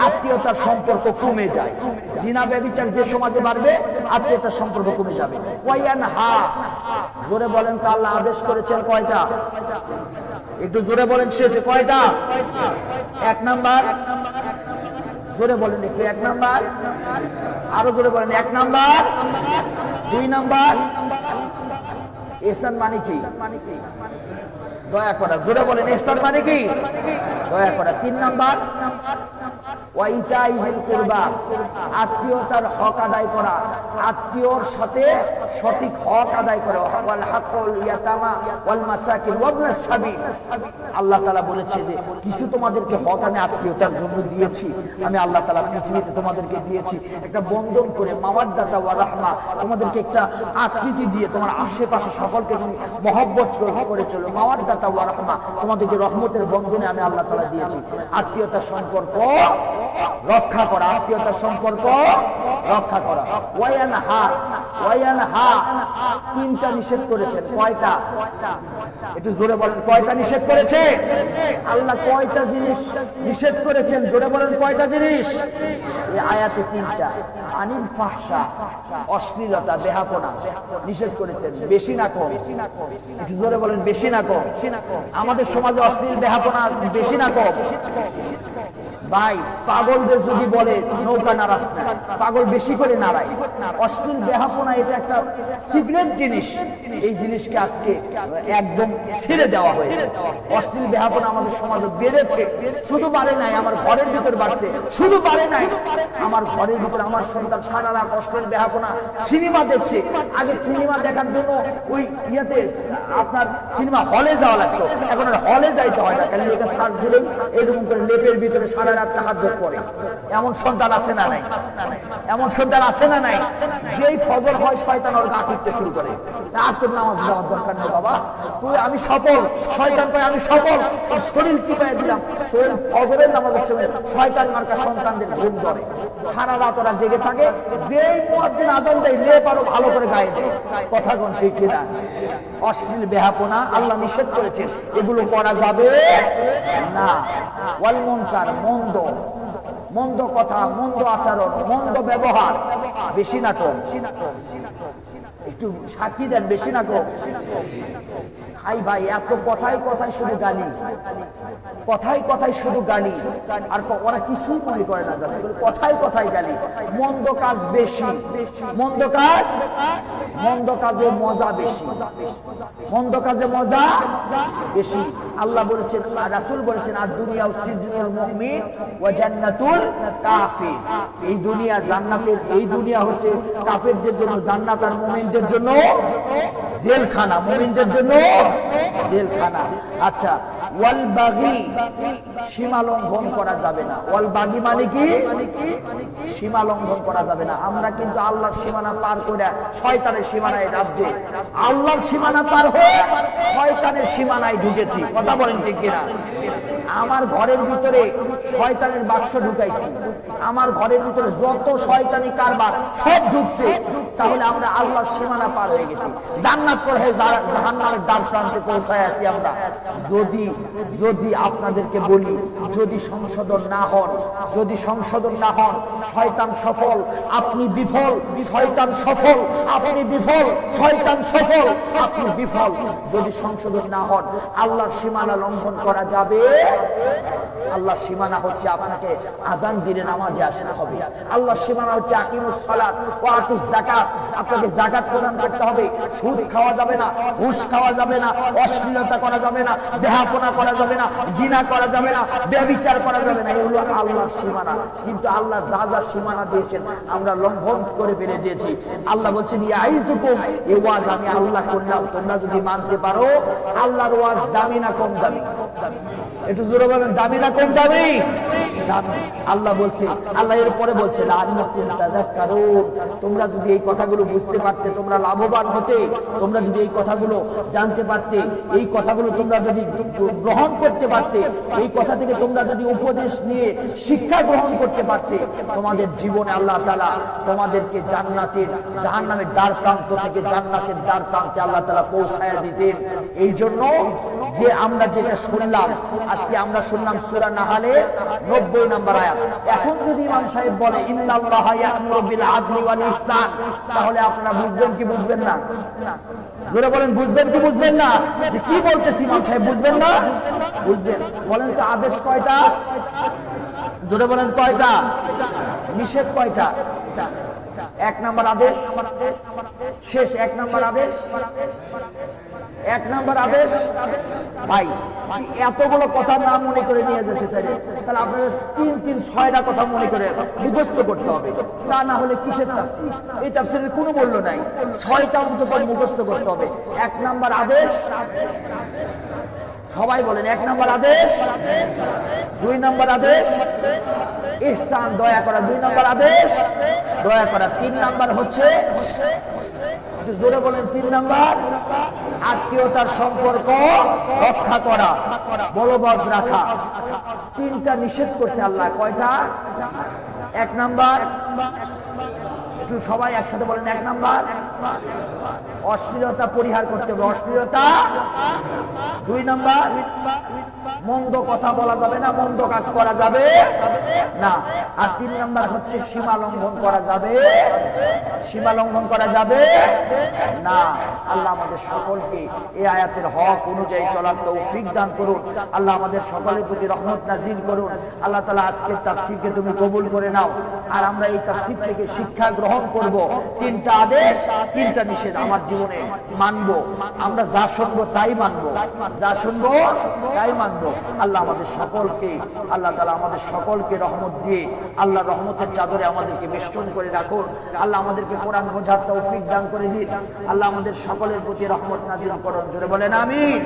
আত্মীয়তার সম্পর্ক কমে যায়। জিনা ব্যভিচার যে সমাজে বাড়বে আত্মীয়তার সম্পর্ক কমে যাবে। ওয়ায়ানহা, জোরে বলেন তো আল্লাহ আদেশ করেছেন কয়টা? একটু জোরে বলেন শেষে কয়টা? 1 নাম্বার, জোরে বলেন একটু 1 নাম্বার, আরো জোরে বলেন 1 নাম্বার, 2 নাম্বার। ইহসান মানে কি? দয়া করা। জোরে বলেন ইহসান মানে কি? দয়া করা। 3 নাম্বার ওয়াইতাইদিল কুরবা, আত্মীয়তার হক আদায় করা, আত্মীয়র সাথে সঠিক হক আদায় করা। ওয়াল হাক্কুল ইয়াতামা ওয়াল মাসাকিন ওয়াবনাস সাবিল। আল্লাহ তাআলা বলেছে যে কিছু তোমাদেরকে হক আমি আত্মীয়তার জন্য দিয়েছি, আমি আল্লাহ তাআলা পৃথিবীতে তোমাদেরকে দিয়েছি একটা বন্ধন করে, মাওয়াদ্দাতা ওয়া রাহমা, তোমাদেরকে একটা আকৃতি দিয়ে তোমার আশেপাশে সকলকে তুমি মহব্বত করে চলো। মাওয়াদ্দাতা ওয়া রাহমা, তোমাদেরকে রহমতের বন্ধনে আমি আল্লাহ তাআলা দিয়েছি। আত্মীয়তার সম্পর্ক রক্ষা করা, আত্মীয়তার সম্পর্ক রক্ষা করা। ওয়ায়ানহা, 3টা নিষেধ করেছেন। কয়টা? একটু জোরে বলেন কয়টা নিষেধ করেছে? আল্লাহ কয়টা জিনিস নিষেধ করেছেন? জোরে বলেন কয়টা জিনিস? এই আয়াতে 3টা। আনিল ফাহশা, অশ্লীলতা, বেহাপনা নিষেধ করেছেন। বেশি না কম? একটু জোরে বলেন বেশি না কম? আমাদের সমাজে অশ্লীল বেহাপনা বেশি না কম? ভাই, পাগলদের যদি বলে নৌকা নাড়াস না, পাগল বেশি করে নাড়ায়। অশ্লীল বেহাপনা এটা একটা সিক্রেট জিনিস, এই জিনিসকে আজকে একদম ছেড়ে দেওয়া হয়েছে। অশ্লীল বেহাপনা আমাদের সমাজে বেড়েছে, শুধু বাড়ে নাই, আমার ঘরের ভিতর বাড়ছে। শুধু বাড়ে নাই, আমার ঘরের ভিতর আমার সন্তান সারা রাত অশ্লীল বেহাপনা সিনেমা দেখছে। আগে সিনেমা দেখার জন্য ওই ইয়েতে আপনার সিনেমা হলে যাওয়া লাগতো, এখন আর হলে যাইতে হয় না, খালি এটা সার্চ দিলেই এরকম করে লেপের ভিতরে সারা রাত তাহাজ্জুদ পড়ে। এমন সন্তান আছে না নাই? এমন সন্তান আছে না নাই? যেই ফজর হয় শয়তান ওর গা পিটতে শুরু করে, আর তোর নামাজ যাওয়ার দরকার নেই বাবা, তুই আমি সফল। শয়তান কয় আমি সফল, তোর শরীর টিপায় দিলাম। শরীর ফজরের নামাজের সময় শয়তান মার্কা সন্তানদের ঘুম ধরে, সারা রাত ওরা জেগে থাকে। যেই মুয়াজ্জিন আযান দেয় লেপ আরো ভালো করে গায়ে দেয়। কথা কোন ঠিক কিনা? অশ্লীল বেহাপনা আল্লাহ নিষেধ করেছেন, এগুলো করা যাবে না। ওয়াল মুনকার, মন্দ মন্দ কথা, মন্দ আচরণ, মন্দ ব্যবহার বেশি না কম? একটু সাক্ষী দেন, বেশি না কম? হাই ভাই, এত কথাই কথাই শুধু গালি, কথাই কথাই শুধু গালি, আর ওরা কিছুই মনে করে না, জানে কথাই কথাই গালি। মন্দ কাজ বেশি, মন্দ কাজে মজা বেশি, মন্দ কাজে মজা বেশি। আল্লাহ বলেছেন, রাসূল বলেছেন, আজ দুনিয়া সিজনুল মুমিন ওয়া জান্নাতুল কাফির। এই দুনিয়া জান্নাতের, এই দুনিয়া হচ্ছে কাফেরদের জন্য জান্নাত, আর মুমিনদের জন্য জেলখানা। মুমিনদের জন্য জেলখানা। আচ্ছা, ওয়াল বাগি, সীমা লঙ্ঘন করা যাবে না। ওয়াল বাগি মানে কি? সীমা লঙ্ঘন করা যাবে না। আমরা কিন্তু আল্লাহর সীমানা পার করে শয়তানের সীমানায় রাজ্যে, আল্লাহর সীমানা পার হয়ে শয়তানের সীমানায় ঢুকেছি। কথা বলেন ঠিক কিনা? আমার ঘরের ভিতরে শয়তানের বাক্স ঢুকাইছি, আমার ঘরের ভিতরে যত শয়তানি কারবার সব ঢুকছে, তাহলে আমরা আল্লাহর সীমানা পার হয়ে গেছি। জান্নাত পর হয়ে জাহান্নামের দ্বার প্রান্তে পৌঁছায় আছি আমরা। যদি আপনাদেরকে বলি, যদি সংশোধন না হন, যদি সংশোধন না হন, শয়তান সফল, আপনি বিফল। শয়তান সফল, আপনি বিফল। শয়তান সফল, আপনি বিফল। যদি সংশোধন না হন, আল্লাহর সীমানা লঙ্ঘন করা যাবে। আল্লাহর সীমানা হচ্ছে আপনাকে আজান দিলে নামাজে আসতে হবে। আল্লাহর সীমানা হচ্ছে আকিমুস সালাত ওয়া আতুজ যাকাত, আপনাকে যাকাত প্রদান করতে হবে। সুদ খাওয়া যাবে না, ঘুষ খাওয়া যাবে না, অশ্লীলতা করা যাবে না, বেহাপনা করা যাবে না, জিনা করা যাবে না, ব্যভিচার করা যাবে না। এগুলো আল্লাহর সীমানা। কিন্তু আল্লাহ যা যা সীমানা দিয়েছেন আমরা লঙ্ঘন করে বেড়ে দিয়েছি। আল্লাহ বলছেন ইয়াইজুকুম, এই ওয়াজ আমি আল্লাহ করলাম, তোমরা যদি মানতে পারো। আল্লাহর ওয়াজ দামি না কম দামি? একটু জোরে বলেন, দামি না কম দামি? দামি। আল্লাহ বলছে, আল্লাহ এর পরে বলছে লাআল্লাকুম তাযাক্কারুন, তোমরা যদি এই কথাগুলো বুঝতে পারতে তোমরা লাভবান হতে। তোমরা যদি এই কথাগুলো জানতে পারতে, এই কথাগুলো তোমরা যদি গ্রহণ করতে পারতে, এই কথা থেকে তোমরা যদি উপদেশ নিয়ে শিক্ষা গ্রহণ করতে পারতে, তোমাদের জীবনে আল্লাহ তাআলা তোমাদেরকে জান্নাতের, জাহান্নামের দ্বার প্রান্ত থেকে জান্নাতের দ্বার প্রান্তে আল্লাহ তাআলা পৌঁছায়া দিতেন। এই জন্য যে আমরা যেটা শুনলাম, আজকে আমরা শুনলাম সূরা নাহলের 90 নম্বর আয়াত। এখন যদি ইমাম সাহেব বলে ইন্নাল্লাহা ইয়া'মুরু বিল আদলি ওয়াল ইহসান, তাহলে আপনারা বুঝবেন কি বুঝবেন না? জোরে বলেন, বুঝবেন কি বুঝবেন না? যে কি বলতেছি ইমাম সাহেব, বুঝবেন না? বুঝবেন। বলেন তো আদেশ কয়টা? জোরে বলেন কয়টা? নিষেধ কয়টা? এক নাম্বার আদেশ শেষ, এক নাম্বার আদেশ, এক নাম্বার আদেশ। ভাই এতগুলো কথা না মনে করে নিয়ে যেতে চাইলে তাহলে আপনাদের 6টা কথা মনে করে মুখস্থ করতে হবে। তা না হলে কিসের তাফসীর? এই তাফসীরের কোনো মূল্য নাই। 6টা অন্তত মুখস্থ করতে হবে। এক নাম্বার আদেশ, সবাই বলেন, এক নাম্বার আদেশ। 2 নাম্বার আদেশ ইহসান, দয়া করা। 2 নাম্বার আদেশ দয়া করা। 3 নাম্বার হচ্ছে, জোরে বলেন, 3 নাম্বার আত্মীয়তার সম্পর্ক রক্ষা করা, বলবৎ রাখা। 3টা নিষেধ করছে আল্লাহ। কয়টা? 1 নাম্বার, একটু সবাই একসাথে বলেন, 1 নাম্বার অশ্লীলতা পরিহার করতে হবে, অশ্লীলতা। 2 নাম্বার মন্দ কথা বলা যাবে না, মন্দ কাজ করা যাবে না। আর 3 নাম্বার হচ্ছে সীমা লঙ্ঘন করা যাবে, সীমা লঙ্ঘন করা যাবে না। আল্লাহ আমাদের সকলকে এই আয়াতের হক অনুযায়ী চলার তৌফিক দান করুন। আল্লাহ আমাদের সকলের প্রতি রহমত নাজিল করুন। আল্লাহ তাআলা আজকের তাফসীরকে তুমি কবুল করে নাও। আর আমরা এই তাফসীর থেকে শিক্ষা গ্রহণ করব। 3টা আদেশ, 3টা নিষেধ আমার জীবনে মানবো। আমরা যা শুনবো তাই মানবো, যা শুনবো তাই মানবো। আল্লাহ আমাদের সকলকে, আল্লাহ তাআলা আমাদের সকলকে রহমত দিয়ে আল্লাহ রহমতের চাদরে আমাদেরকে বেষ্টন করে রাখুন। আল্লাহ আমাদেরকে কোরআন বোঝার তৌফিক দান করে দিন। আল্লাহ আমাদের সকলের প্রতি রহমত নাজিল করুন। জোরে বলেন আমিন।